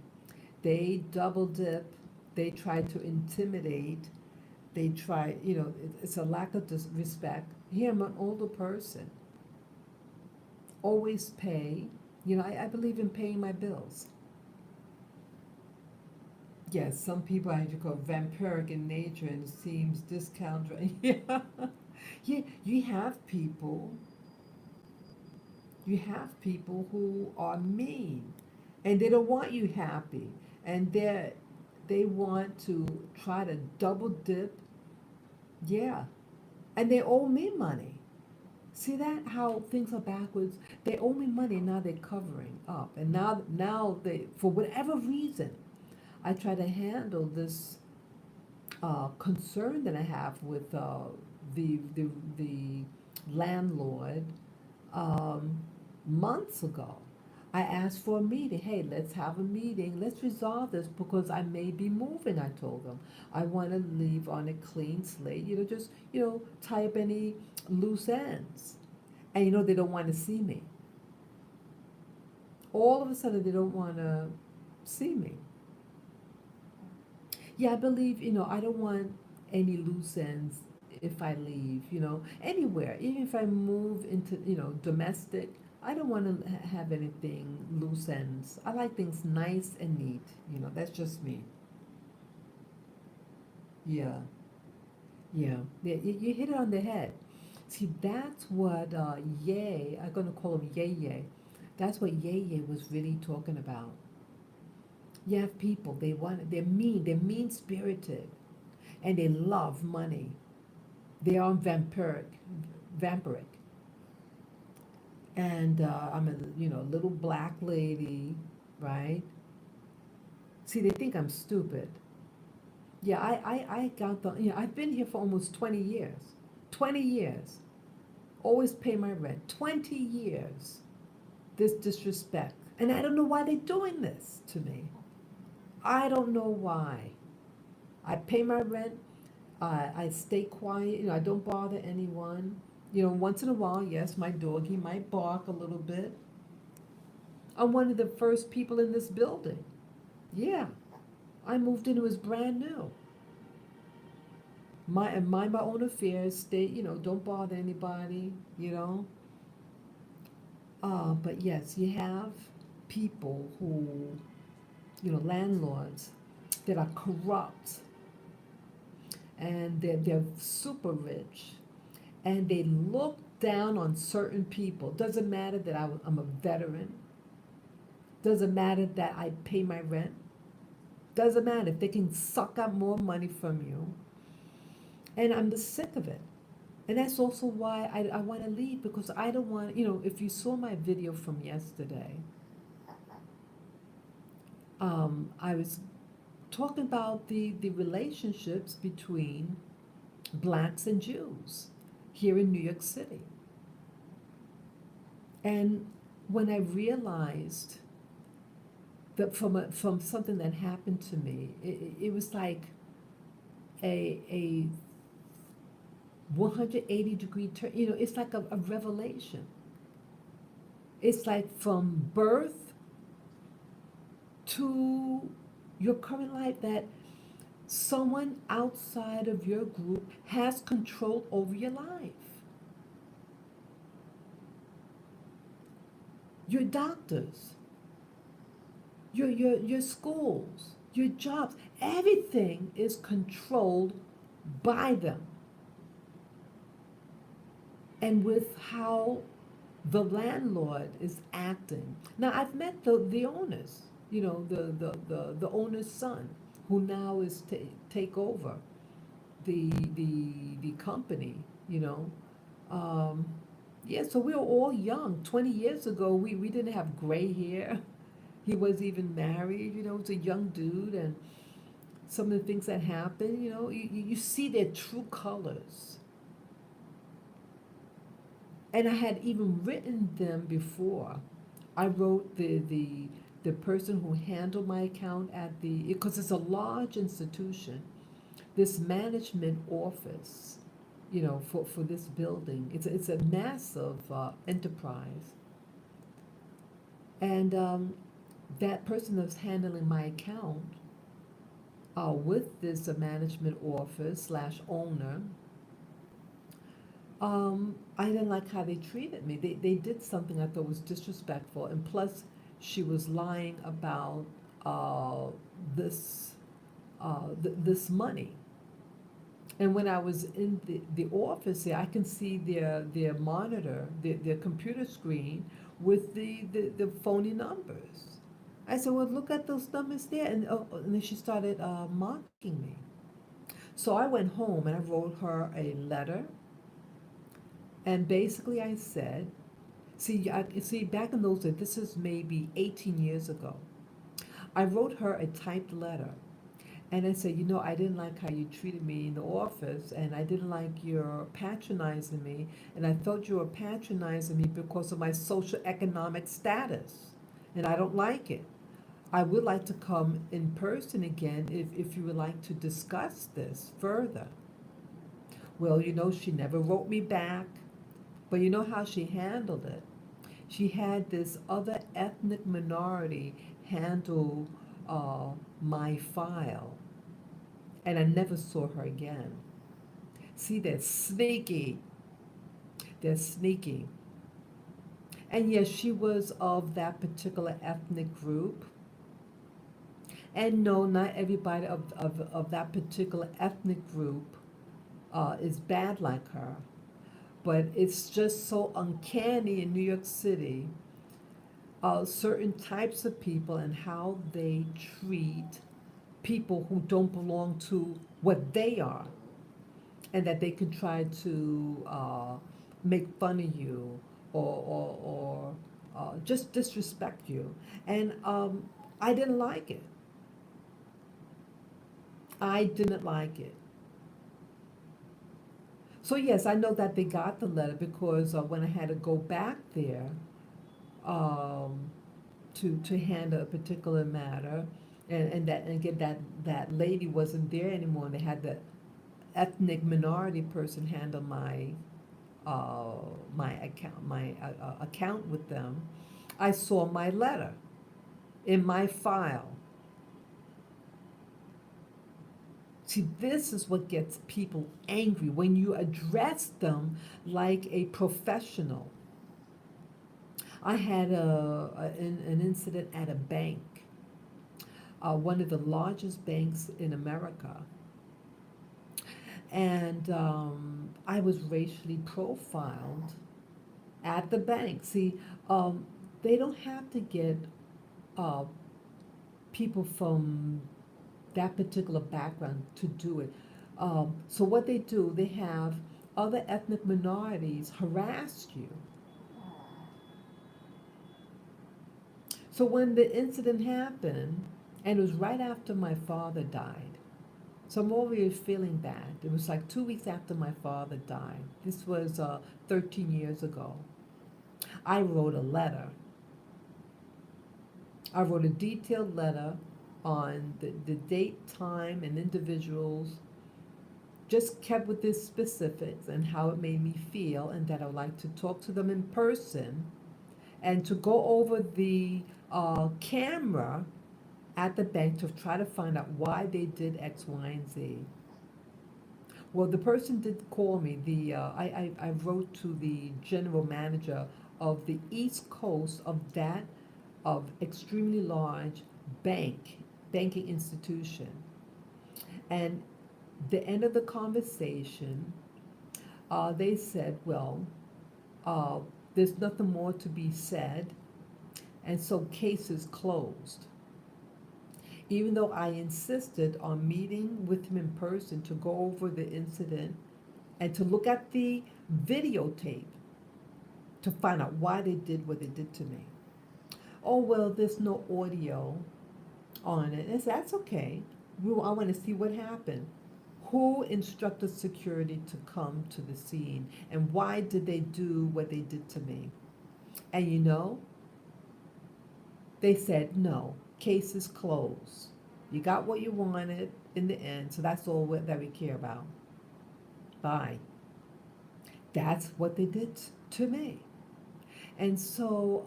They double dip. They try to intimidate. They try. It's a lack of respect. Here, I'm an older person. Always pay. I believe in paying my bills. Yes, some people I call vampiric in nature and it seems discount. Yeah. Yeah, you have people who are mean and they don't want you happy and they want to try to double dip. Yeah, and they owe me money. See that how things are backwards? They owe me money, now they're covering up. And now they, for whatever reason, I try to handle this concern that I have with the landlord um, months ago. I asked for a meeting. Hey, let's have a meeting. Let's resolve this because I may be moving, I told them. I want to leave on a clean slate, just, tie up any loose ends. And they don't want to see me. All of a sudden, they don't want to see me. Yeah, I believe, I don't want any loose ends if I leave, anywhere. Even if I move into, domestic, I don't want to have anything loose ends. I like things nice and neat, that's just me. Yeah, yeah, yeah, you hit it on the head. See, that's what Ye, I'm going to call him Ye Ye. That's what Ye Ye was really talking about. You have people, they're mean spirited, and they love money. They are vampiric. And I'm a little black lady, right? See, they think I'm stupid. Yeah, I got I've been here for almost 20 years. 20 years. Always pay my rent. 20 years. This disrespect. And I don't know why they're doing this to me. I don't know why. I pay my rent. I stay quiet. I don't bother anyone. Once in a while, yes, my dog, he might bark a little bit. I'm one of the first people in this building. Yeah, I moved in, it was brand new. Mind my own affairs, stay, don't bother anybody, But yes, you have people who, landlords that are corrupt and they're super rich and they look down on certain people. Doesn't matter that I'm a veteran. Doesn't matter that I pay my rent. Doesn't matter if they can suck up more money from you. And I'm just sick of it. And that's also why I want to leave because I don't want, if you saw my video from yesterday, I was talking about the relationships between blacks and Jews here in New York City. And when I realized that from something that happened to me, it was like a 180-degree turn. It's like a revelation. It's like from birth to your current life that someone outside of your group has control over your life. Your doctors, your schools, your jobs, everything is controlled by them. And with how the landlord is acting. Now I've met the owners, the owner's son, who now is take over the company, you know. Um, yeah, so we were all young. 20 years ago, we didn't have gray hair. He was even married, you know, he was a young dude, and some of the things that happened, you know, you see their true colors. And I had even written them before. I wrote the person who handled my account at the, because it's a large institution, this management office, you know, for this building. It's a massive enterprise. And that person that's handling my account with this management office slash owner, I didn't like how they treated me. They did something I thought was disrespectful, and plus, she was lying about uh, this this money. And when I was in the office there, I can see their monitor, their computer screen with the phony numbers. I said, well, look at those numbers there. And then she started mocking me. So I went home and I wrote her a letter. And basically I said, see, back in those days, this is maybe 18 years ago. I wrote her a typed letter. And I said, you know, I didn't like how you treated me in the office, and I didn't like your patronizing me, and I thought you were patronizing me because of my social economic status, and I don't like it. I would like to come in person again if you would like to discuss this further. Well, you know, she never wrote me back, but you know how she handled it? She had this other ethnic minority handle my file, and I never saw her again. See, they're sneaky. They're sneaky. And yes, she was of that particular ethnic group. And no, not everybody of that particular ethnic group is bad like her. But it's just so uncanny in New York City, certain types of people and how they treat people who don't belong to what they are, and that they can try to make fun of you or just disrespect you. And I didn't like it. I didn't like it. So yes, I know that they got the letter because when I had to go back there um, to handle a particular matter, and again that lady wasn't there anymore, and they had the ethnic minority person handle uh, my account with them. I saw my letter in my file. See, this is what gets people angry when you address them like a professional. I had an incident at a bank, one of the largest banks in America, and I was racially profiled at the bank. See, um, they don't have to get uh, people from that particular background to do it. So what they do, they have other ethnic minorities harass you. So when the incident happened, and it was right after my father died, so I'm already feeling bad. It was like 2 weeks after my father died. This was 13 years ago. I wrote a letter. I wrote a detailed letter on the date, time, and individuals, just kept with the specifics and how it made me feel, and that I would like to talk to them in person and to go over the camera at the bank to try to find out why they did X, Y, and Z. Well, the person did call me. I wrote to the general manager of the East Coast of that of extremely large banking institution, and the end of the conversation, they said, well, uh, there's nothing more to be said, and so case is closed. even though I insisted on meeting with him in person to go over the incident and to look at the videotape to find out why they did what they did to me. Oh, well, there's no audio on it. And that's okay. I want to see what happened. Who instructed security to come to the scene? And why did they do what they did to me? And they said no, case is closed. You got what you wanted in the end, so that's all that we care about. Bye. That's what they did to me. And so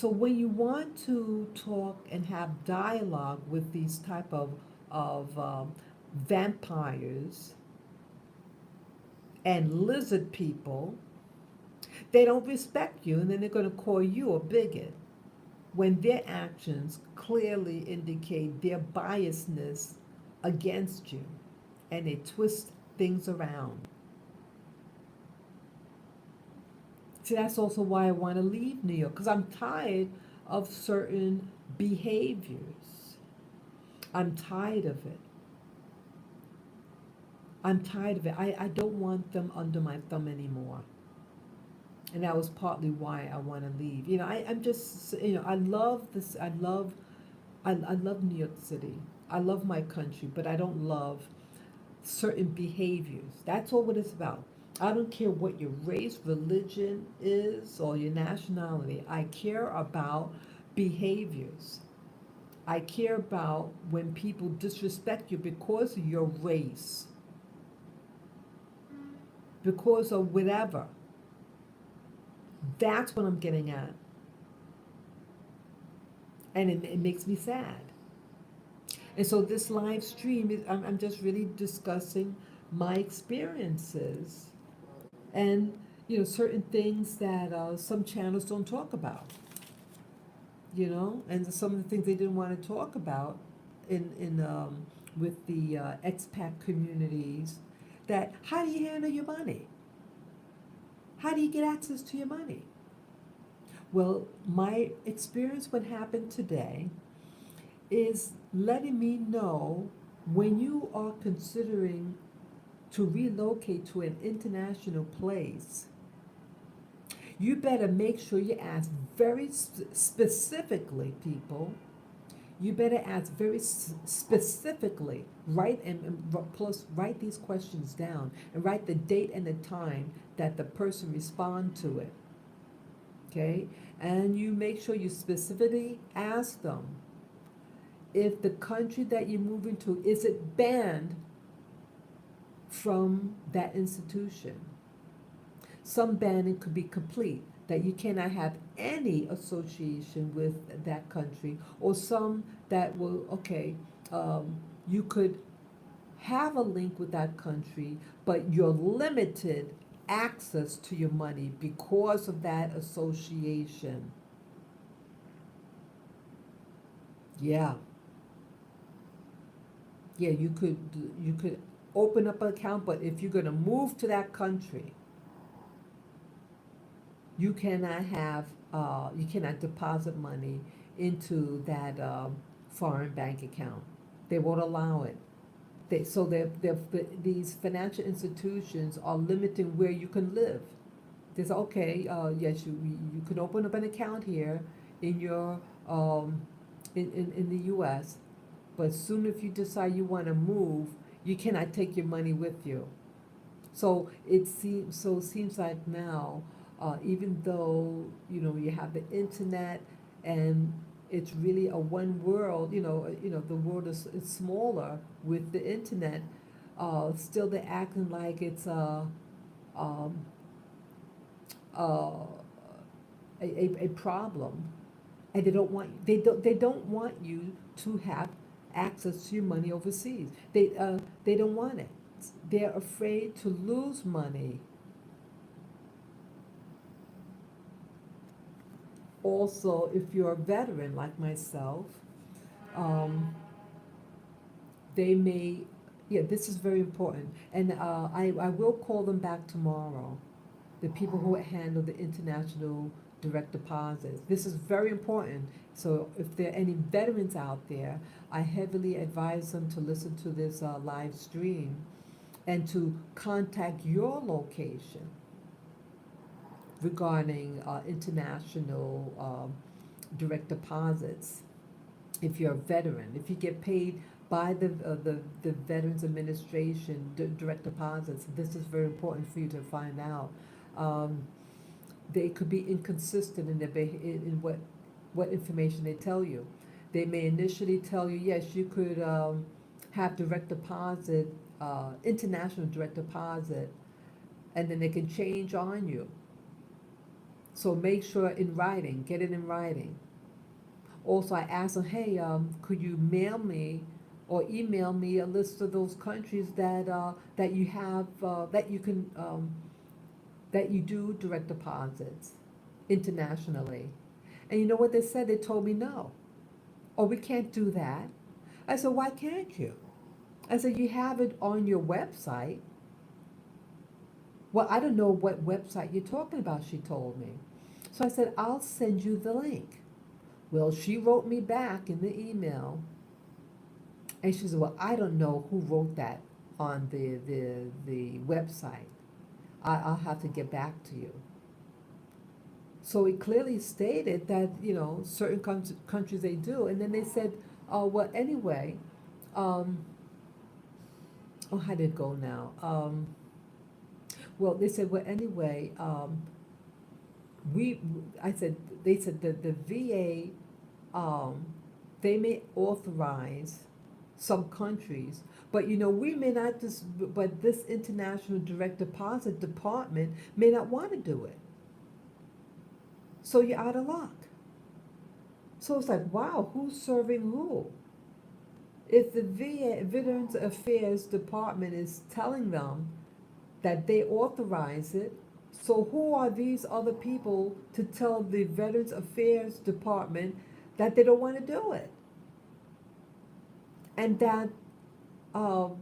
when you want to talk and have dialogue with these type of vampires and lizard people, they don't respect you, and then they're going to call you a bigot when their actions clearly indicate their biasness against you, and they twist things around. See, that's also why I want to leave New York, because I'm tired of certain behaviors. I'm tired of it. I'm tired of it. I don't want them under my thumb anymore. And that was partly why I want to leave. I'm just, I love this. I love New York City. I love my country, but I don't love certain behaviors. That's all what it's about. I don't care what your race, religion is, or your nationality. I care about behaviors. I care about when people disrespect you because of your race, because of whatever. That's what I'm getting at. And it makes me sad. And so this live stream is, I'm just really discussing my experiences and certain things that some channels don't talk about. And some of the things they didn't want to talk about in with the expat communities. That how do you handle your money? How do you get access to your money? Well, my experience, what happened today, is letting me know when you are considering to relocate to an international place, you better make sure you ask very specifically, people. You better ask very specifically, plus write these questions down and write the date and the time that the person respond to it. Okay? And you make sure you specifically ask them if the country that you're moving to, is it banned from that institution? Some banning could be complete, that you cannot have any association with that country, or some that will, you could have a link with that country, but you're limited access to your money because of that association. Yeah. Yeah, you could open up an account, but if you're gonna move to that country, you cannot deposit money into that foreign bank account. They won't allow it. These financial institutions are limiting where you can live. They say, okay, yes, you can open up an account here in your in the U.S., but soon if you decide you want to move, you cannot take your money with you. So it seems like now, even though you have the internet and it's really a one world, the world is smaller with the internet. Still, they're acting like it's um, a problem, and they don't want you to have access to your money overseas. They don't want it. They're afraid to lose money. Also, if you're a veteran like myself, um, they may, yeah, this is very important. And I will call them back tomorrow, the people who handle the international direct deposits. This is very important. So if there are any veterans out there, I heavily advise them to listen to this live stream and to contact your location regarding international direct deposits. If you're a veteran, if you get paid by the Veterans Administration direct deposits, this is very important for you to find out. Um, they could be inconsistent in in what information they tell you. They may initially tell you, yes, you could have direct deposit, international direct deposit, and then they can change on you. So make sure in writing, get it in writing. Also, I asked them, hey, could you mail me or email me a list of those countries that you have that you can that you do direct deposits internationally? And you know what they said? They told me no. Oh, we can't do that. I said, why can't you? I said, you have it on your website. Well, I don't know what website you're talking about, she told me. So I said, I'll send you the link. Well, she wrote me back in the email, and she said, well, I don't know who wrote that on the website. I'll have to get back to you. So it clearly stated that, you know, certain countries they do. And then they said, oh, well, anyway, oh, how did it go now? Well, they said, well, anyway, they said that the VA, they may authorize some countries, but you know, we may not just, but this International Direct Deposit Department may not want to do it. So you're out of luck. So it's like, wow, who's serving who? If the VA, Veterans Affairs Department is telling them that they authorize it, so who are these other people to tell the Veterans Affairs Department that they don't want to do it? And that, and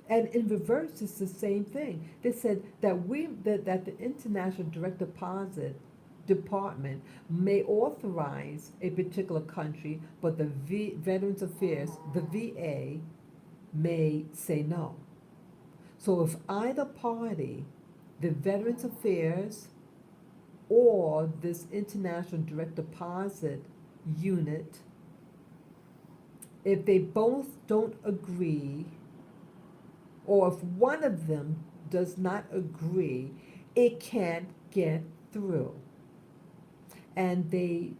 in reverse, it's the same thing. They said that that the International Direct Deposit Department may authorize a particular country, but the Veterans Affairs, the VA, may say no. So if either party, the Veterans Affairs or this International Direct Deposit unit, if they both don't agree, or if one of them does not agree, it can't get through. And they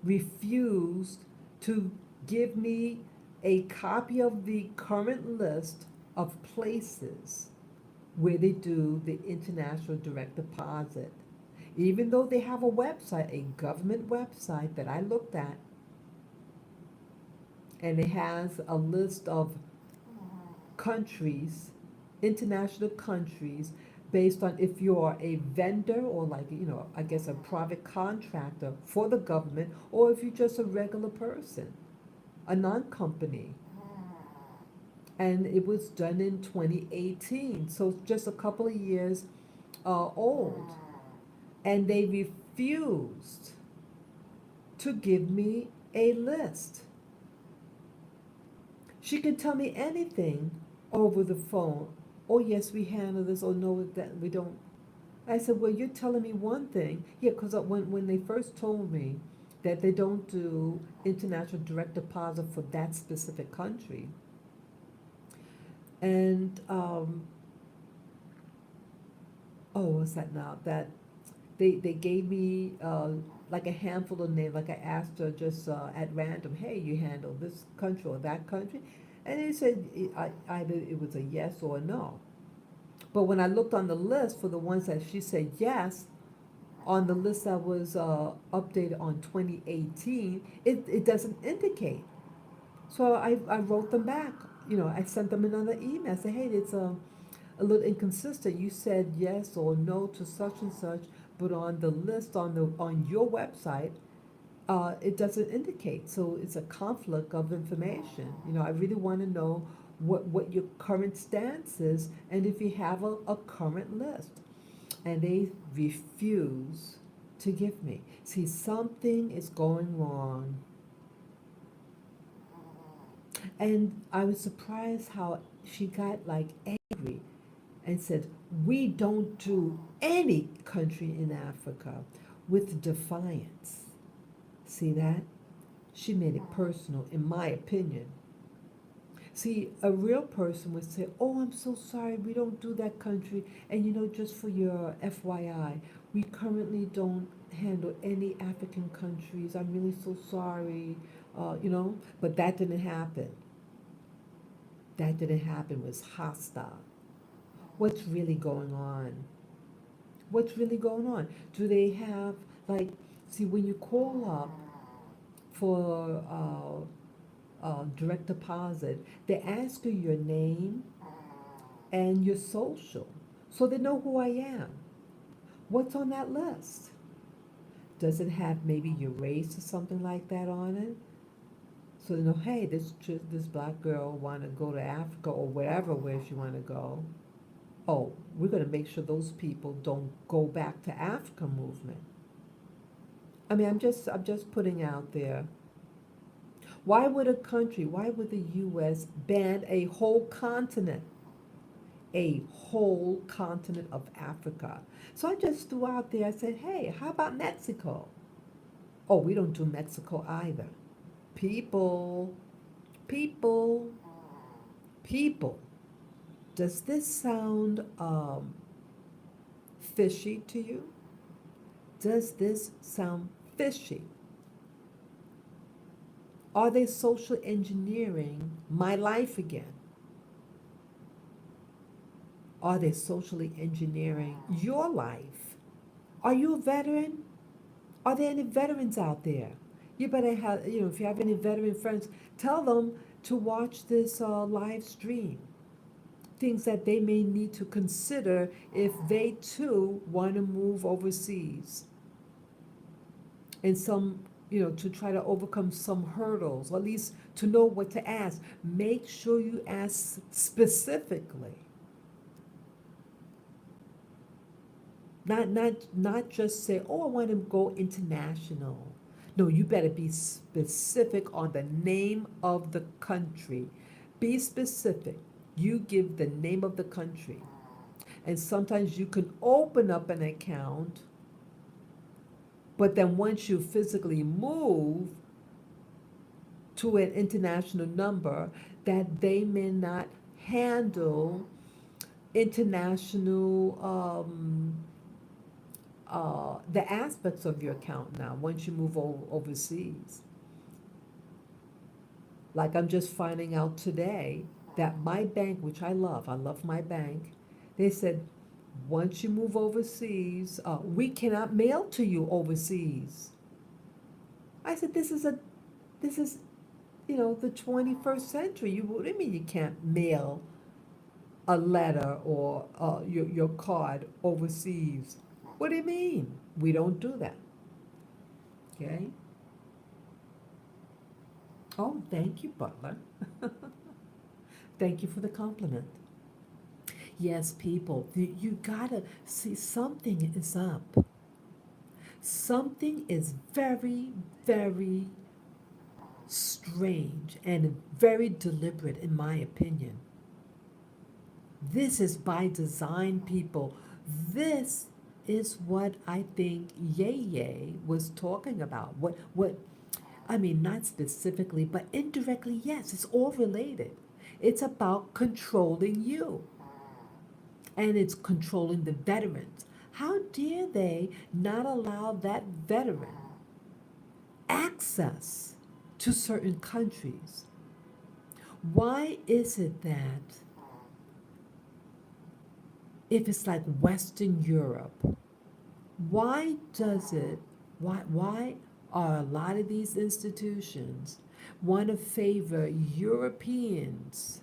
refused to give me a copy of the current list of places where they do the International Direct Deposit. Even though they have a website, a government website that I looked at, and it has a list of countries, international countries, based on if you're a vendor or, like, you know, I guess a private contractor for the government, or if you're just a regular person, a non-company. And it was done in 2018, so just a couple of years old. And they refused to give me a list. She can tell me anything over the phone. Oh, yes, we handle this. Oh, no, that we don't. I said, well, you're telling me one thing. Yeah, because when they first told me that they don't do international direct deposit for that specific country, and what's that now? That they gave me like a handful of names. Like I asked her just at random, hey, you handle this country or that country? And they said either it was a yes or a no. But when I looked on the list for the ones that she said yes, on the list that was updated on 2018, it doesn't indicate. So I wrote them back. You know, I sent them another email. I said, hey, it's a little inconsistent. You said yes or no to such and such, but on the list on your website, it doesn't indicate. So it's a conflict of information. You know, I really want to know what your current stance is, and if you have a current list. and they refuse to give me. See, something is going wrong. And I was surprised how she got like angry and said, "We don't do any country in Africa," with defiance. See that? She made it personal, in my opinion. See, a real person would say, "Oh, I'm so sorry, we don't do that country. And just for your FYI, we currently don't handle any African countries. I'm really so sorry." But that didn't happen. That didn't happen. It was hostile. What's really going on? What's really going on? Do they have, like, see, when you call up for direct deposit, they ask you your name and your social, so they know who I am. What's on that list? Does it have maybe your race or something like that on it? So they know, hey, this black girl want to go to Africa or wherever where she want to go. Oh, we're going to make sure those people don't go back to Africa movement. I mean, I'm just putting out there. Why would the U.S. ban a whole continent? A whole continent of Africa. So I just threw out there, I said, hey, how about Mexico? Oh, we don't do Mexico either. People, people, people. Does this sound fishy to you? Does this sound fishy? Are they social engineering my life again? Are they socially engineering your life? Are you a veteran? Are there any veterans out there? You better have, if you have any veteran friends, tell them to watch this live stream. Things that they may need to consider if they too want to move overseas. And to try to overcome some hurdles, or at least to know what to ask. Make sure you ask specifically. Not just say, oh, I want to go international. No, you better be specific on the name of the country. Be specific. You give the name of the country. And sometimes you can open up an account, but then once you physically move to an international number, that they may not handle international the aspects of your account now once you move overseas. Like I'm just finding out today that my bank, which I love my bank, they said once you move overseas, we cannot mail to you overseas. I said, this is the 21st century. What do you mean you can't mail a letter or your card overseas? What do you mean? We don't do that. Okay? Oh, thank you, Butler. Thank you for the compliment. Yes, people, you gotta see something is up. Something is very, very strange and very deliberate, in my opinion. This is by design, people. This is what I think Ye was talking about. I mean, not specifically, but indirectly, yes, it's all related. It's about controlling you, and it's controlling the veterans. How dare they not allow that veteran access to certain countries? Why is it that if it's like Western Europe, why are a lot of these institutions want to favor Europeans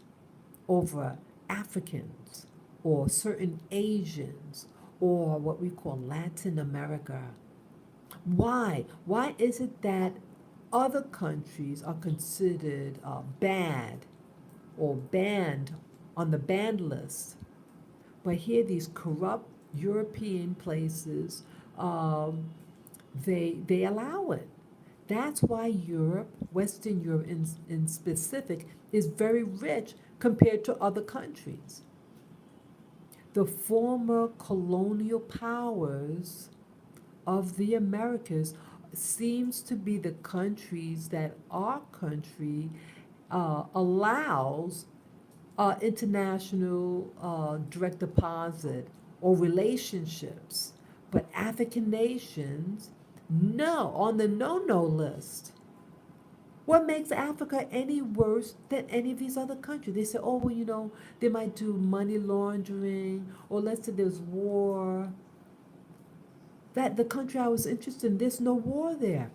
over Africans or certain Asians or what we call Latin America? Why? Why is it that other countries are considered bad or banned on the banned list, but here these corrupt European places, um, they allow it. That's why Europe, Western Europe in specific, is very rich compared to other countries. The former colonial powers of the Americas seems to be the countries that our country allows international direct deposit or relationships. But African nations, no, on the no list. What makes Africa any worse than any of these other countries? They say, oh, well, they might do money laundering, or let's say there's war. That the country I was interested in, there's no war there.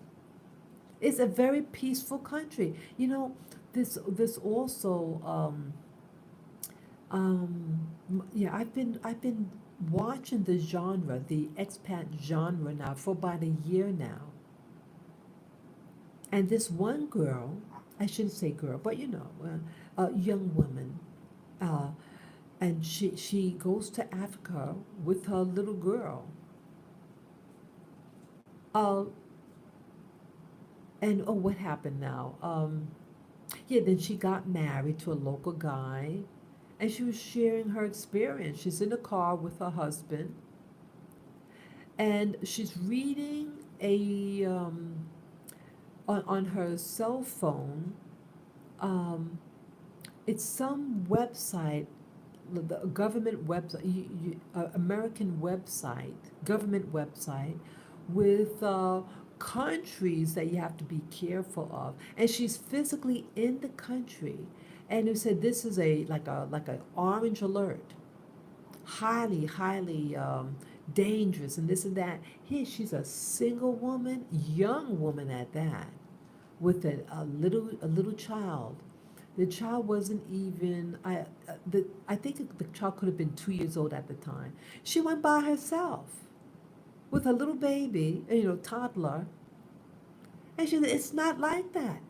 It's a very peaceful country. This also, yeah, I've been watching the expat genre now for about a year now. And this one girl, I shouldn't say girl, but a young woman, uh, and she goes to Africa with her little girl. Uh, and oh, what happened now? Yeah, then she got married to a local guy, and she was sharing her experience. She's in a car with her husband, and she's reading on her cell phone. Um, it's some website, the government website, American website, government website, with countries that you have to be careful of. And she's physically in the country, and it said this is like a orange alert, highly dangerous, and this and that. Here she's a single woman, young woman at that, with a little child. The child wasn't even I think the child could have been 2 years old at the time. She went by herself with her little baby, toddler, and she said, it's not like that.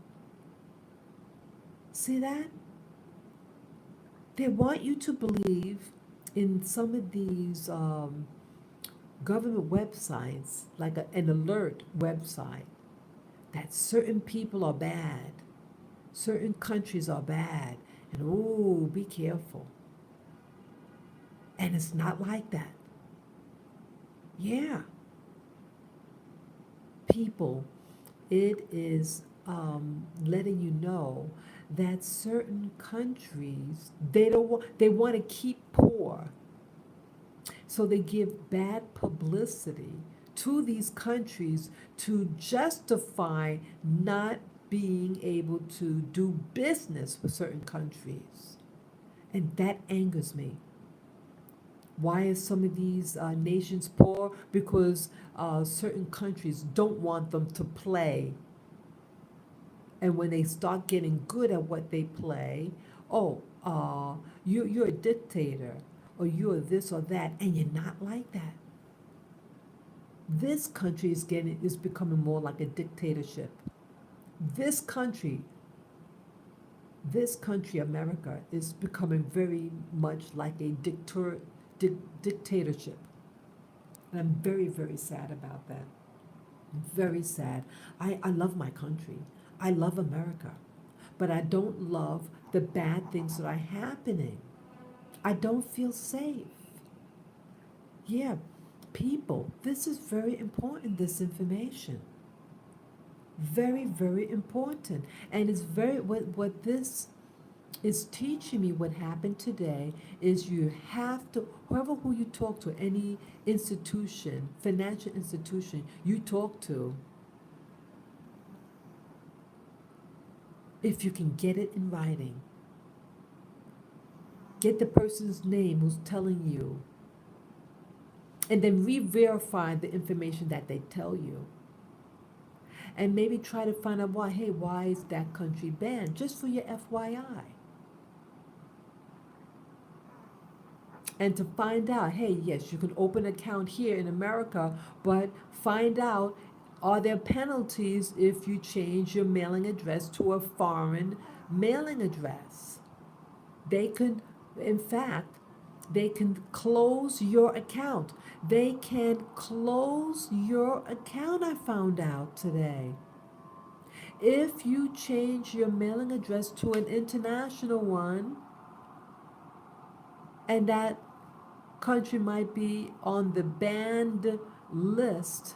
See that? They want you to believe in some of these government websites, like an alert website, that certain people are bad, certain countries are bad, and oh, be careful. And it's not like that. Yeah, people, it is letting you know that certain countries they want to keep poor, so they give bad publicity to these countries to justify not being able to do business with certain countries. And that angers me. Why is some of these nations poor? Because certain countries don't want them to play. And when they start getting good at what they play, oh, you're a dictator, or you're this or that, and you're not like that. This country is becoming more like a dictatorship. This country, America, is becoming very much like a dictatorship. And I'm very, very sad about that. Very sad. I love my country. I love America. But I don't love the bad things that are happening. I don't feel safe. Yeah, people, this is very important, this information. Very, very important. And it's what this is teaching me, what happened today, is you have to, who you talk to, any institution, financial institution you talk to, if you can get it in writing, get the person's name who's telling you, and then re-verify the information that they tell you. And maybe try to find out why is that country banned, just for your FYI. And to find out, hey, yes, you can open an account here in America, but find out, are there penalties if you change your mailing address to a foreign mailing address? They could, in fact, They can close your account. They can close your account, I found out today. If you change your mailing address to an international one, and that country might be on the banned list,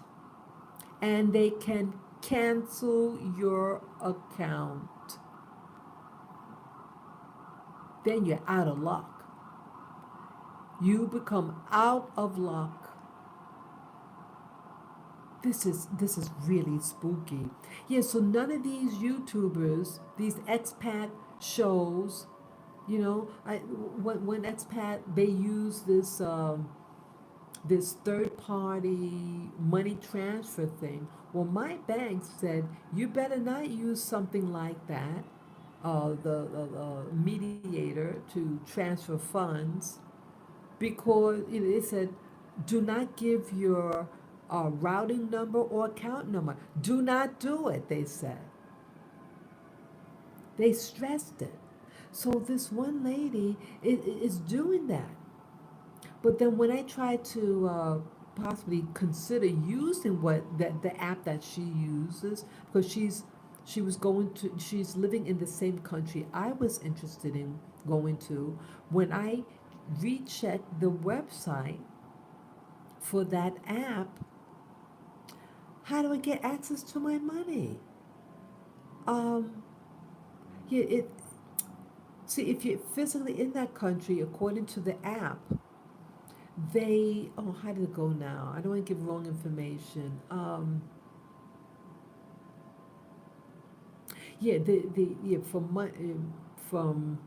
and they can cancel your account, then you're out of luck. You become out of luck. This is really spooky. Yeah, so none of these YouTubers, these expat shows, when expat they use this third party money transfer thing. Well, my bank said you better not use something like that, the mediator to transfer funds, because it said do not give your routing number or account number. Do not do it, they said. They stressed it. So this one lady is doing that. But then when I tried to possibly consider using the app that she uses, because she's living in the same country I was interested in going to, when I rechecked the website for that app, how do I get access to my money? Um, yeah, see, if you're physically in that country, according to the app, how did it go now? I don't want to give wrong information. From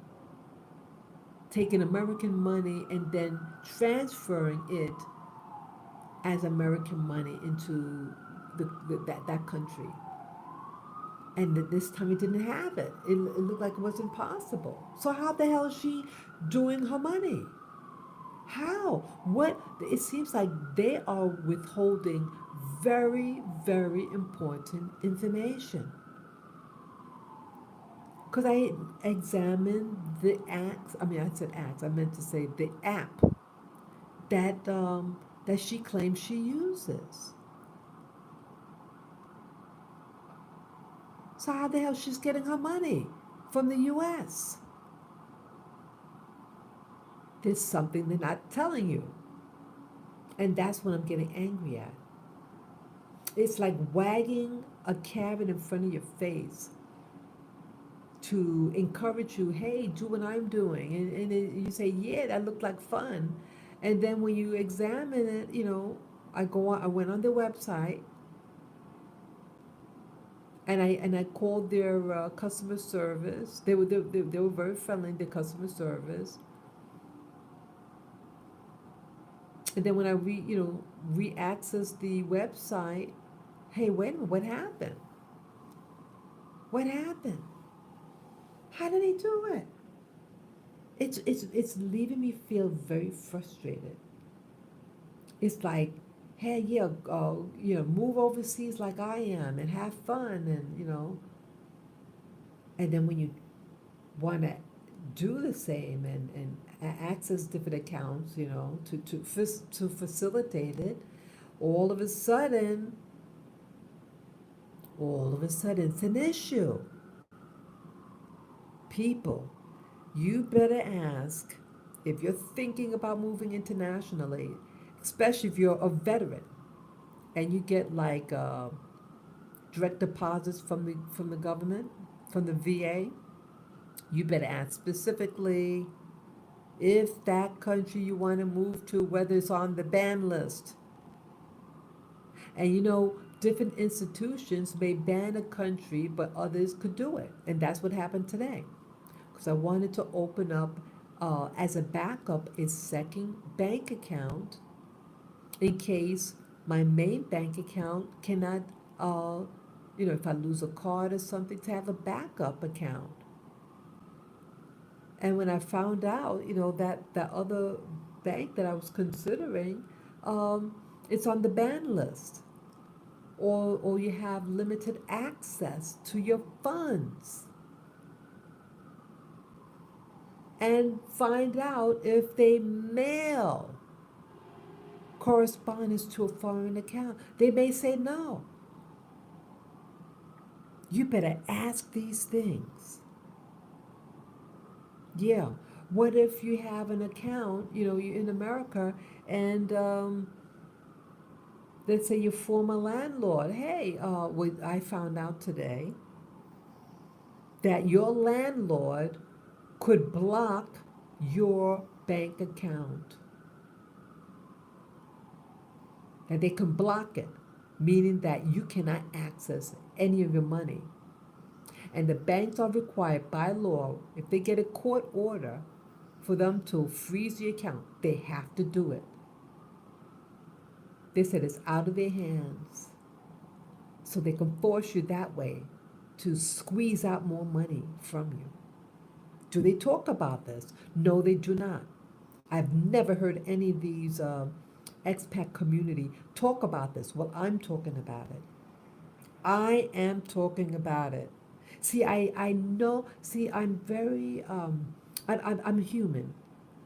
taking American money and then transferring it as American money into that country. And this time it didn't have it. It looked like it was impossible. So how the hell is she doing her money? How? What? It seems like they are withholding very, very important information. Because I examined the acts, I said acts, I meant to say the app that she claims she uses. So how the hell she's getting her money from the US? There's something they're not telling you. And that's what I'm getting angry at. It's like wagging a carrot in front of your face to encourage you, hey, do what I'm doing. And you say, yeah, that looked like fun. And then when you examine it, I went on their website and I called their customer service. They were very friendly, their customer service. And then when I re-access the website, hey, wait a minute, what happened? What happened? How did he do it? It's leaving me feel very frustrated. It's like, hey, yeah, move overseas like I am and have fun, and then when you want to do the same and access different accounts, to facilitate it, all of a sudden, it's an issue. People, you better ask if you're thinking about moving internationally, especially if you're a veteran and you get like direct deposits from the government, from the VA. You better ask specifically if that country you want to move to, whether it's on the ban list. And different institutions may ban a country, but others could do it. And that's what happened today. Because I wanted to open up, as a backup, a second bank account in case my main bank account cannot, if I lose a card or something, to have a backup account. And when I found out, that other bank that I was considering, it's on the ban list, or you have limited access to your funds. and find out if they mail correspondence to a foreign account. They may say no. You better ask these things. Yeah. What if you have an account, you're in America, and let's say your former landlord, hey, I found out today that your landlord could block your bank account. That they can block it, meaning that you cannot access any of your money. And the banks are required by law, if they get a court order for them to freeze the account, they have to do it. They said it's out of their hands. So they can force you that way to squeeze out more money from you. Do they talk about this? No, they do not. I've never heard any of these expat community talk about this. Well, I'm talking about it. I am talking about it. See, I know, see, I'm very, I'm human.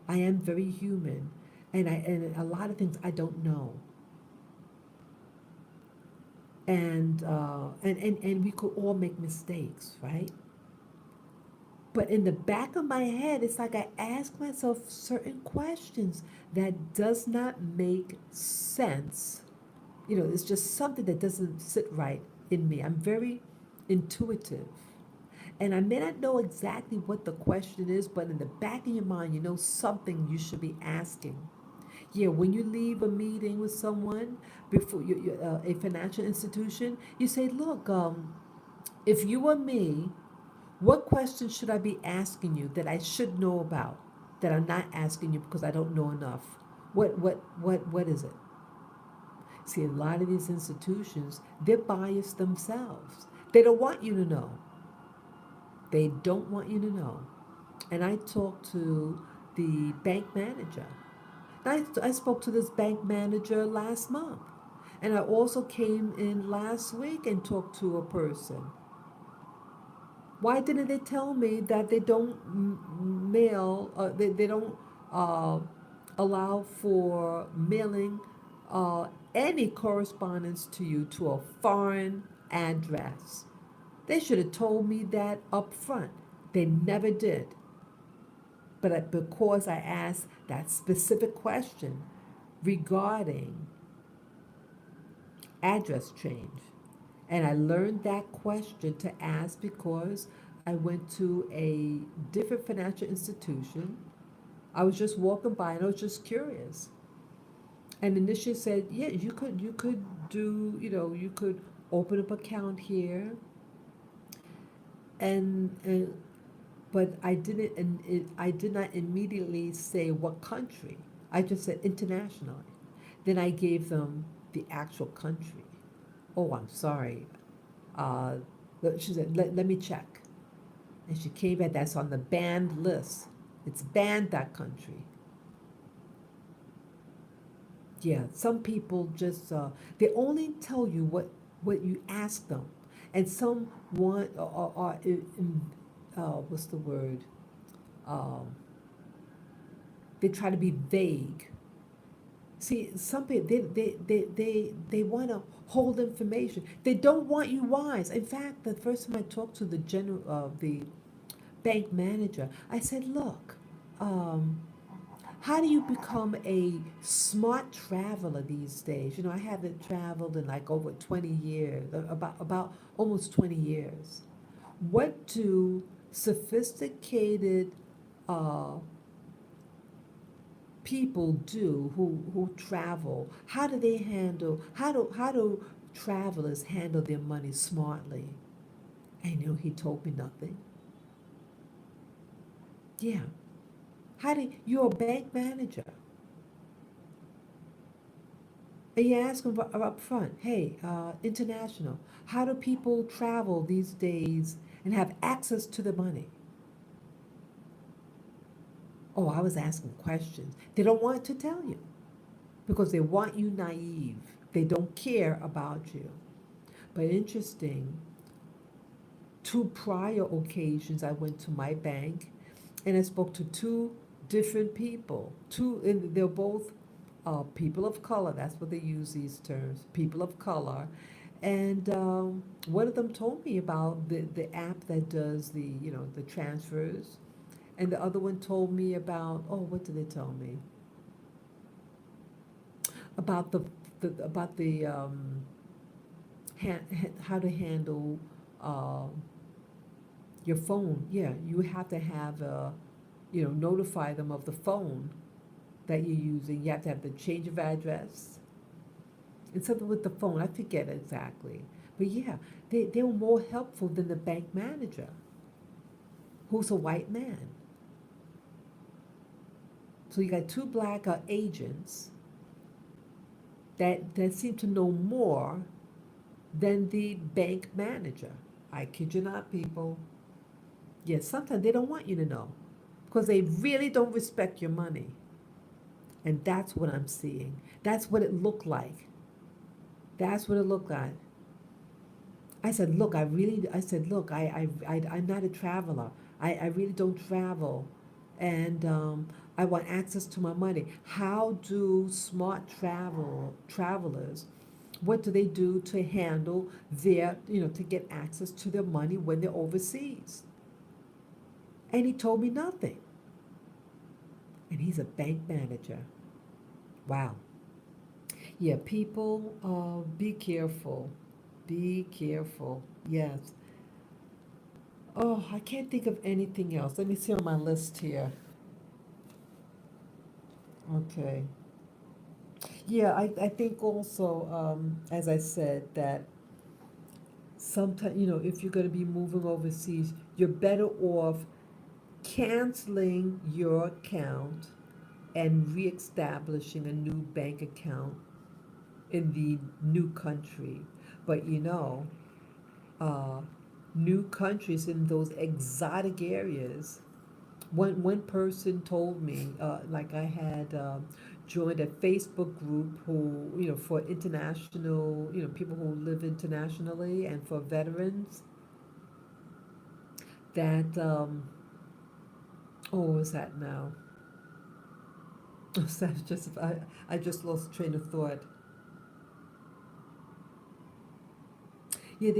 I am very human. And a lot of things I don't know. And we could all make mistakes, right? But in the back of my head, it's like I ask myself certain questions that does not make sense. It's just something that doesn't sit right in me. I'm very intuitive. And I may not know exactly what the question is, but in the back of your mind, you know something you should be asking. Yeah, when you leave a meeting with someone, before a financial institution, you say, look, if you were me, what questions should I be asking you that I should know about, that I'm not asking you because I don't know enough? What is it? See, a lot of these institutions, they're biased themselves. They don't want you to know. They don't want you to know. And I talked to the bank manager. I spoke to this bank manager last month. And I also came in last week and talked to a person. Why didn't they tell me that they don't mail, they don't uh, allow for mailing any correspondence to you to a foreign address? They should have told me that up front. They never did. But because I asked that specific question regarding address change, and I learned that question to ask because I went to a different financial institution. I was just walking by and I was just curious. And initially said, yeah, you could do, you could open up account here. And but I did not immediately say what country. I just said internationally. Then I gave them the actual country. Oh, I'm sorry. Uh, she said, let me check. And she came back, that's on the banned list. It's banned, that country. Yeah, some people just, they only tell you what you ask them. And some want, what's the word? Um, they try to be vague. See, some people, they want to hold information. They don't want you wise. In fact, the first time I talked to the bank manager, I said, look, how do you become a smart traveler these days? I haven't traveled in like over 20 years, about almost 20 years. What do sophisticated uh, people do who travel? How do travelers handle their money smartly? And he told me nothing. Yeah. You're a bank manager. And you ask them up front, hey, international, how do people travel these days and have access to the money? Oh, I was asking questions. They don't want to tell you because they want you naive. They don't care about you. But interesting, two prior occasions I went to my bank and I spoke to two different people. And they're both people of color. That's what they use these terms, people of color. And one of them told me about the app that does the transfers, and the other one told me about, oh, what did they tell me about how to handle uh, your phone. Yeah, you have to have notify them of the phone that you're using. You have to have the change of address and something with the phone. I forget exactly. But yeah, they were more helpful than the bank manager, who's a white man. So you got two black agents that seem to know more than the bank manager. I kid you not, people. Yes, sometimes they don't want you to know because they really don't respect your money. And that's what I'm seeing. That's what it looked like. That's what it looked like. I said, look, I'm not a traveler. I really don't travel. And I want access to my money. How do smart travelers, what do they do to handle to get access to their money when they're overseas? And he told me nothing. And he's a bank manager. Wow. Yeah, people, be careful. Be careful. Yes. Oh, I can't think of anything else. Let me see on my list here. Okay. Yeah, I think also, as I said, that sometimes, if you're going to be moving overseas, you're better off canceling your account and reestablishing a new bank account in the new country. But uh, new countries in those exotic areas. One person told me, like I had joined a Facebook group who, for international, people who live internationally and for veterans, that, what was that now? That's just, I just lost train of thought. Yeah,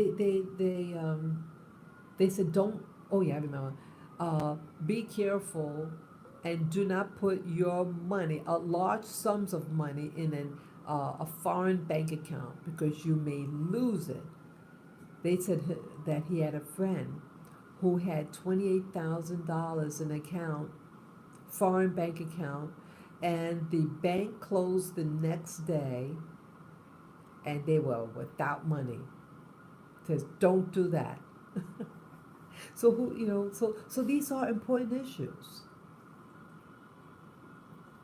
they said don't, oh yeah, I remember. Be careful and do not put your money, large sums of money, in a foreign bank account because you may lose it. They said that he had a friend who had $28,000 in account, foreign bank account, and the bank closed the next day and they were without money. Says don't do that. So so these are important issues.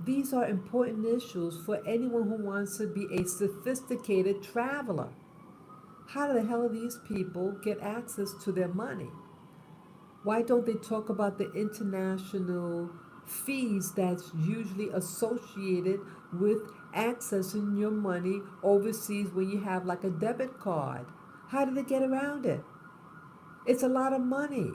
These are important issues for anyone who wants to be a sophisticated traveler. How the hell do these people get access to their money? Why don't they talk about the international fees that's usually associated with accessing your money overseas when you have like a debit card? How do they get around it? It's a lot of money.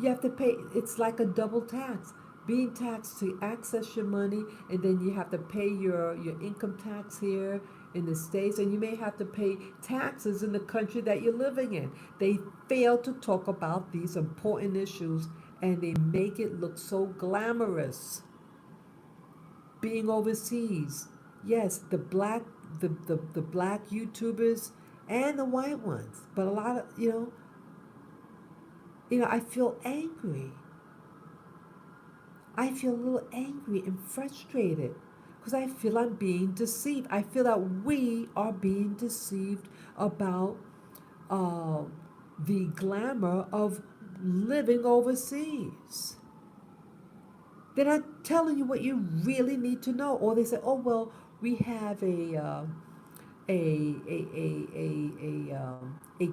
You have to pay, it's like a double tax. Being taxed to access your money, and then you have to pay your income tax here in the States, and you may have to pay taxes in the country that you're living in. They fail to talk about these important issues, and they make it look so glamorous. Being overseas, yes, the black YouTubers and the white ones, but a lot of I feel angry. I feel a little angry and frustrated because I feel I'm being deceived. I feel that we are being deceived about uh, the glamour of living overseas. They're not telling you what you really need to know, or they say, "Oh well, we have a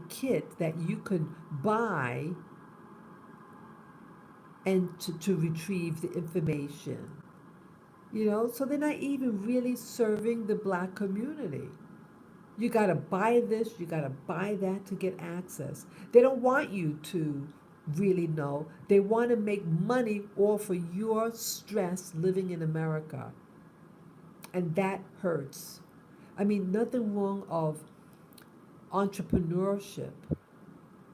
kit that you can buy and to retrieve the information." So they're not even really serving the black community. You got to buy this, you got to buy that to get access. They don't want you to really know. They want to make money off of your stress living in America, and that hurts. I mean, nothing wrong of entrepreneurship,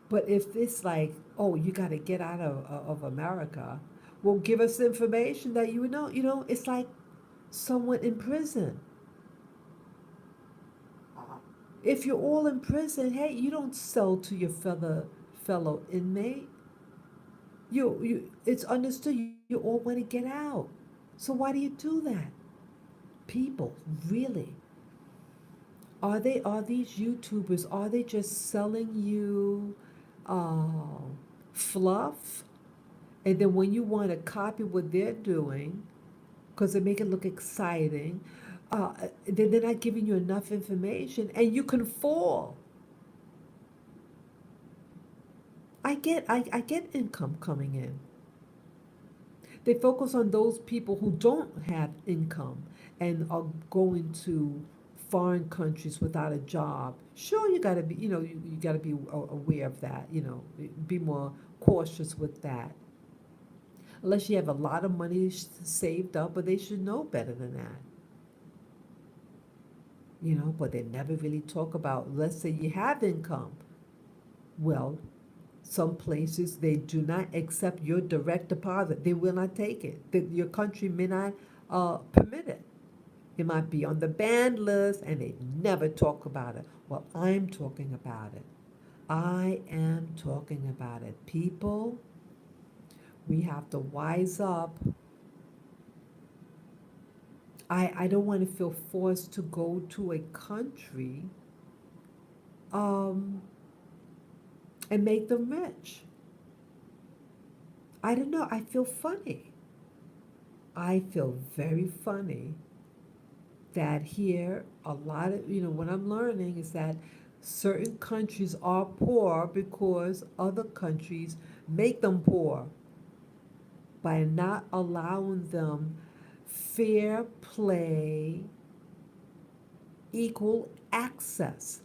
but if it's like, oh, you got to get out of America, well, give us information that you know. You know, it's like someone in prison. If you're all in prison, hey, you don't sell to your fellow inmate. It's understood you all want to get out. So why do you do that? People, really, are these YouTubers? Are they just selling you uh, fluff? And then when you want to copy what they're doing, because they make it look exciting, then they're not giving you enough information, and you can fall. I get income coming in. They focus on those people who don't have income and are going to foreign countries without a job. Sure, you got to be, you got to be aware of that, be more cautious with that. Unless you have a lot of money saved up, but they should know better than that. But they never really talk about, let's say you have income. Well, some places they do not accept your direct deposit. They will not take it. Your country may not permit it. It might be on the banned list and they never talk about it. Well, I'm talking about it. I am talking about it. People, we have to wise up. I don't want to feel forced to go to a country um, and make them rich. I don't know. I feel funny. I feel very funny that here a lot of, what I'm learning is that certain countries are poor because other countries make them poor by not allowing them fair play, equal access.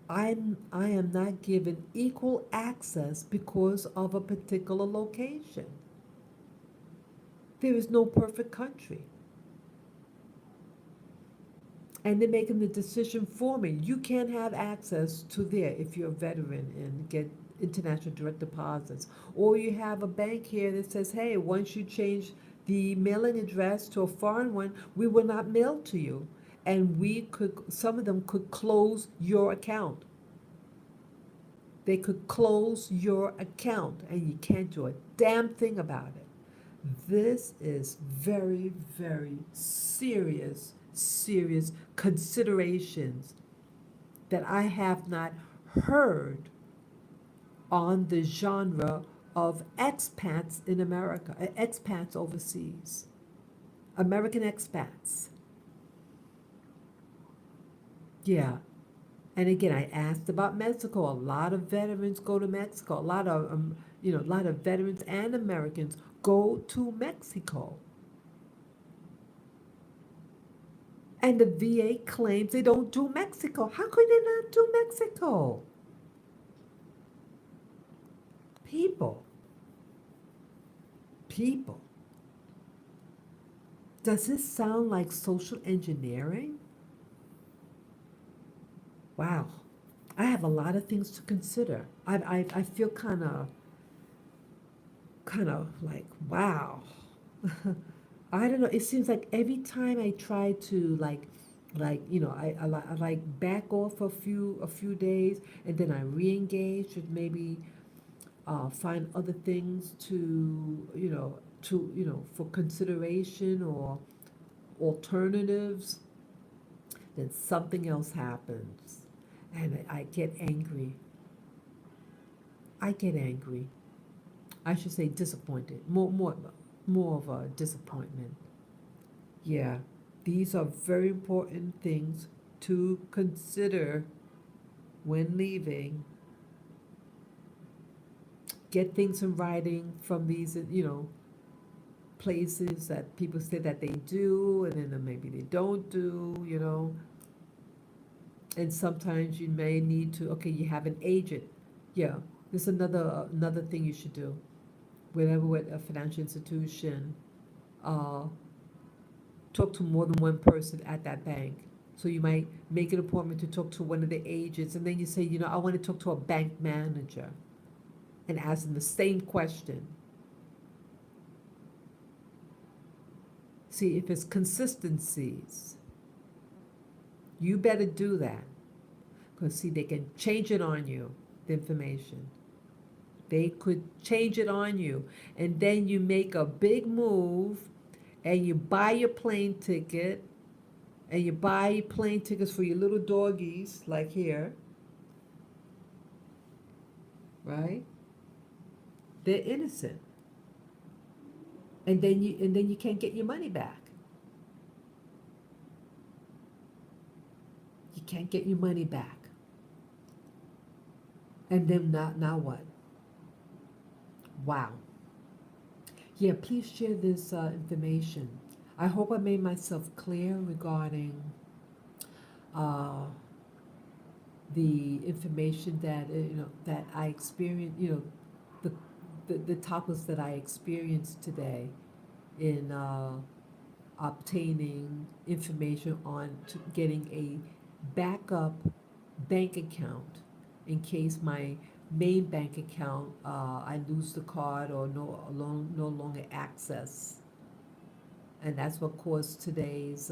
I am not given equal access because of a particular location. There is no perfect country. And they're making the decision for me. You can't have access to there if you're a veteran and get international direct deposits. Or you have a bank here that says, hey, once you change the mailing address to a foreign one, we will not mail to you. And some of them could close your account. They could close your account and you can't do a damn thing about it. This is very, very serious, serious considerations that I have not heard on the genre of expats in America, expats overseas, American expats. Yeah. And again, I asked about Mexico. A lot of veterans go to Mexico. A lot of veterans and Americans go to Mexico. And the VA claims they don't do Mexico. How could they not do Mexico? People. People. Does this sound like social engineering? Wow. I have a lot of things to consider. I feel kind of like, wow. I don't know. It seems like every time I try to I like back off a few days, and then I re-engage with maybe find other things for consideration or alternatives. Then something else happens, and I get angry. I get angry. I should say disappointed. More of a disappointment. Yeah, these are very important things to consider when leaving. Get things in writing from these, places that people say that they do, and then maybe they don't do. And sometimes you may need to, okay, you have an agent. Yeah, There's another thing you should do. Whenever with a financial institution, uh, talk to more than one person at that bank. So you might make an appointment to talk to one of the agents, and then you say, I want to talk to a bank manager, and ask them the same question. See if it's consistencies. You better do that. Because, see, they can change it on you, the information. They could change it on you. And then you make a big move and you buy your plane ticket and you buy plane tickets for your little doggies, like here, right? They're innocent. And then you can't get your money back. You can't get your money back. And then now what? Wow. Yeah, please share this information. I hope I made myself clear regarding uh, the information that that I experienced. The the topics that I experienced today in obtaining information on getting a backup bank account in case my main bank account I lose the card or no longer access, and that's what caused today's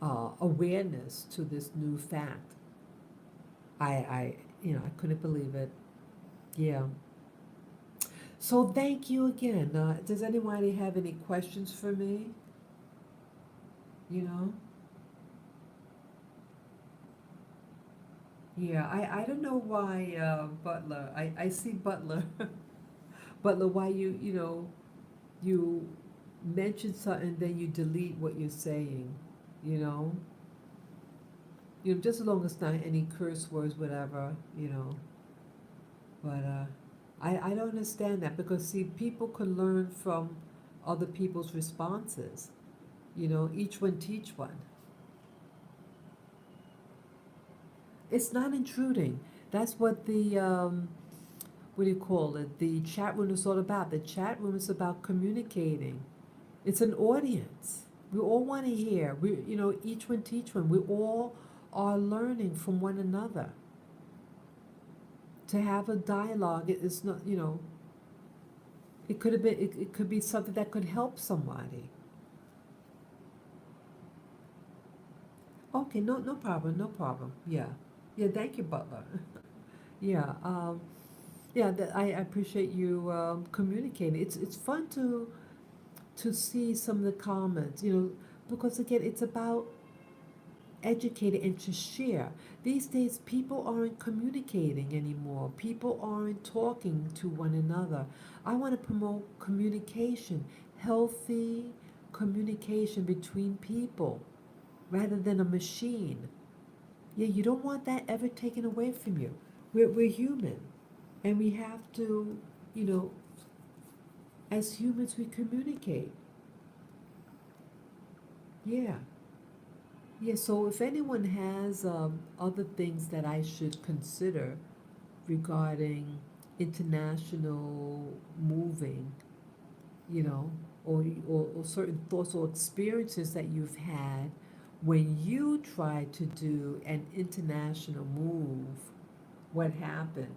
awareness to this new fact. I couldn't believe it. Yeah. So thank you again. Does anybody have any questions for me? You know? Yeah, I don't know why Butler. I see Butler. Butler, why you mention something then you delete what you're saying, you know? Just as long as not any curse words, whatever. But I don't understand that because see, people can learn from other people's responses. Each one teach one. It's not intruding. That's what the what do you call it? The chat room is all about. The chat room is about communicating. It's an audience. We all want to hear. Each one teach one. We all are learning from one another. To have a dialogue, it is not. It could have been. It could be something that could help somebody. Okay, no problem, no problem. Yeah, yeah. Thank you, Butler. Yeah, yeah. I appreciate you communicating. It's fun to see some of the comments. Because again, it's about educating and to share. These days, people aren't communicating anymore. People aren't talking to one another. I want to promote communication, healthy communication between people rather than a machine. Yeah, you don't want that ever taken away from you. We're human, and we have to, you know, as humans, we communicate. Yeah. Yeah, so if anyone has other things that I should consider regarding international moving, you know, or certain thoughts or experiences that you've had when you try to do an international move, what happened?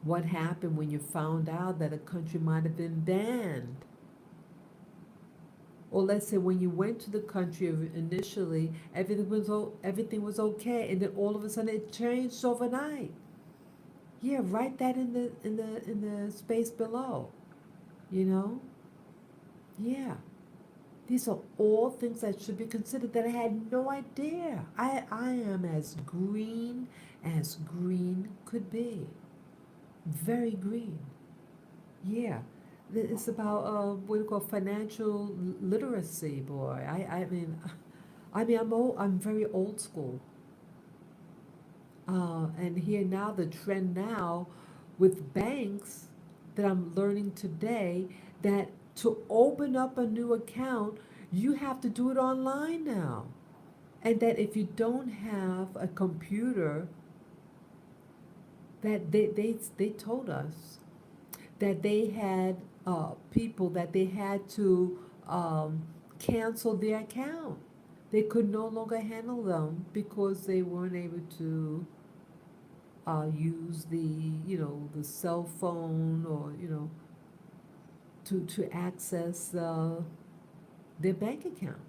What happened when you found out that a country might have been banned? Or let's say when you went to the country initially, everything was okay, and then all of a sudden it changed overnight. Yeah, write that in the space below. You know, yeah. These are all things that should be considered that I had no idea. I am as green could be. Very green. Yeah. It's about what do you call financial literacy, boy. I mean, I'm very old school. And here now, the trend now with banks that I'm learning today that to open up a new account, you have to do it online now. And that if you don't have a computer that they told us that they had people that they had to cancel their account. They could no longer handle them because they weren't able to use the cell phone, or to access their bank account.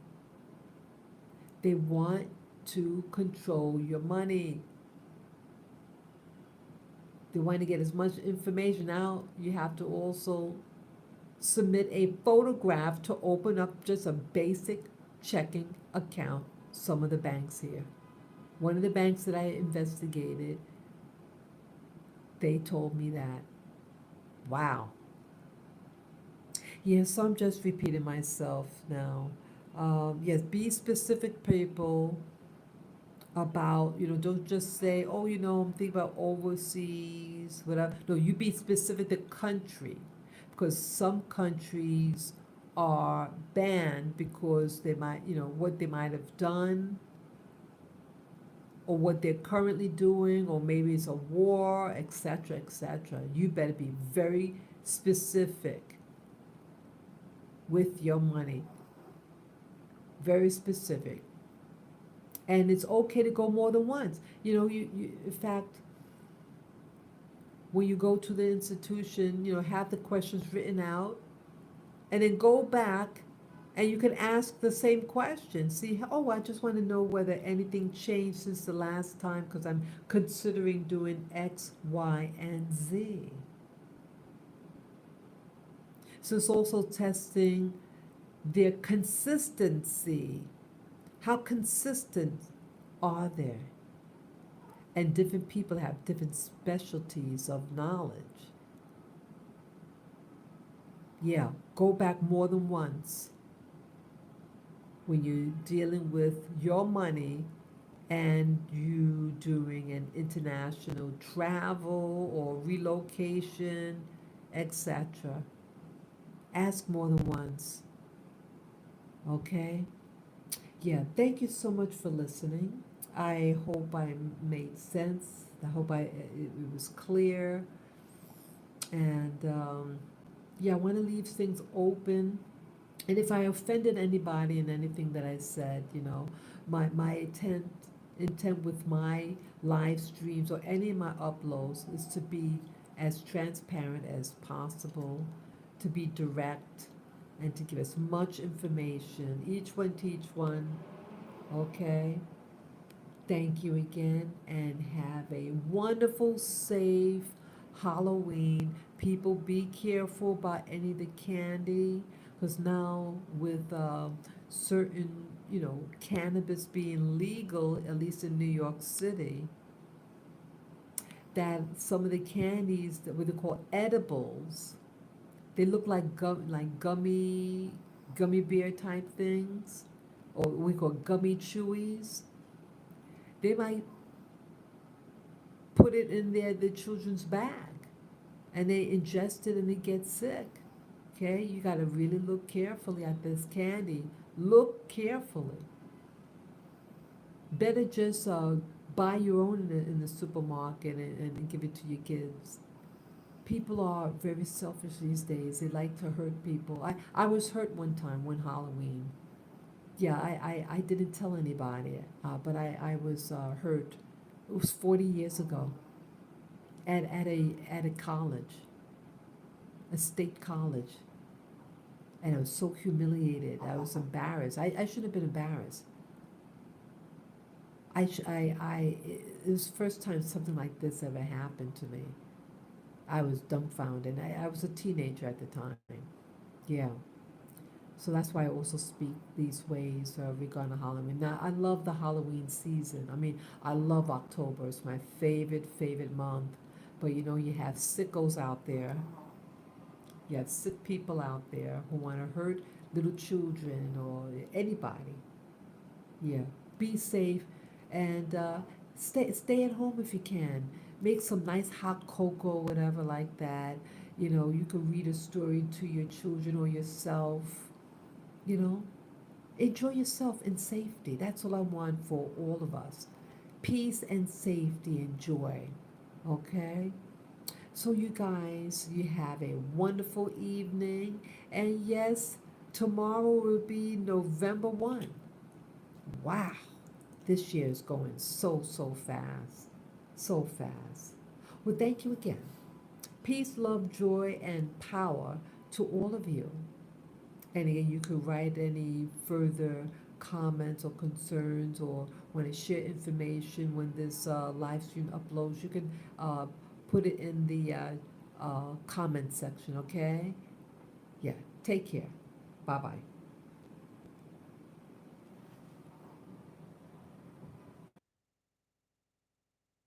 They want to control your money. They want to get as much information out. You have to also submit a photograph to open up just a basic checking account. Some of the banks here. One of the banks that I investigated, they told me that. Wow. Yes, so I'm just repeating myself now. Yes, be specific, people, about, don't just say, oh, I'm thinking about overseas, whatever. No, you be specific, the country, because some countries are banned because they might, what they might have done, or what they're currently doing, or maybe it's a war, etc., etc. You better be very specific with your money. Very specific. And it's okay to go more than once. In fact, when you go to the institution, have the questions written out, and then go back and you can ask the same question. See, oh, I just want to know whether anything changed since the last time, because I'm considering doing X, Y, and Z. So it's also testing their consistency. How consistent are they? And different people have different specialties of knowledge. Yeah, go back more than once when you're dealing with your money and you doing an international travel or relocation, etc. Ask more than once. Okay? Yeah, thank you so much for listening. I hope I made sense. I hope it was clear. And yeah, I want to leave things open. And if I offended anybody in anything that I said, my intent with my live streams or any of my uploads is to be as transparent as possible, to be direct, and to give as much information. Each one teach one. Okay? Thank you again, and have a wonderful, safe Halloween. People, be careful about any of the candy, because now with certain, cannabis being legal, at least in New York City, that some of the candies that what they call edibles, they look like gummy bear type things, or what we call gummy chewies. They might put it in the children's bag, and they ingest it and they get sick. Okay, you got to really look carefully at this candy. Look carefully. Better just buy your own in the supermarket and give it to your kids. People are very selfish these days. They like to hurt people. I was hurt one time, one Halloween. Yeah, I didn't tell anybody, but I was hurt. It was 40 years ago at a college, a state college. And I was so humiliated. I was embarrassed. I should have been embarrassed. It was the first time something like this ever happened to me. I was dumbfounded. I was a teenager at the time. Yeah. So that's why I also speak these ways regarding Halloween. Now, I love the Halloween season. I mean, I love October. It's my favorite month. But you have sickos out there. You have sick people out there who want to hurt little children or anybody. Yeah. Be safe, and stay at home if you can. Make some nice hot cocoa, whatever like that. You can read a story to your children or yourself. Enjoy yourself in safety. That's all I want for all of us. Peace and safety and joy. Okay? So, you guys, you have a wonderful evening. And yes, tomorrow will be November 1. Wow, this year is going so, so fast. So fast. Well, thank you again. Peace, love, joy, and power to all of you. And again, you could write any further comments or concerns or want to share information when this live stream uploads. You can uh, put it in the comment section, okay? Yeah, take care. Bye bye.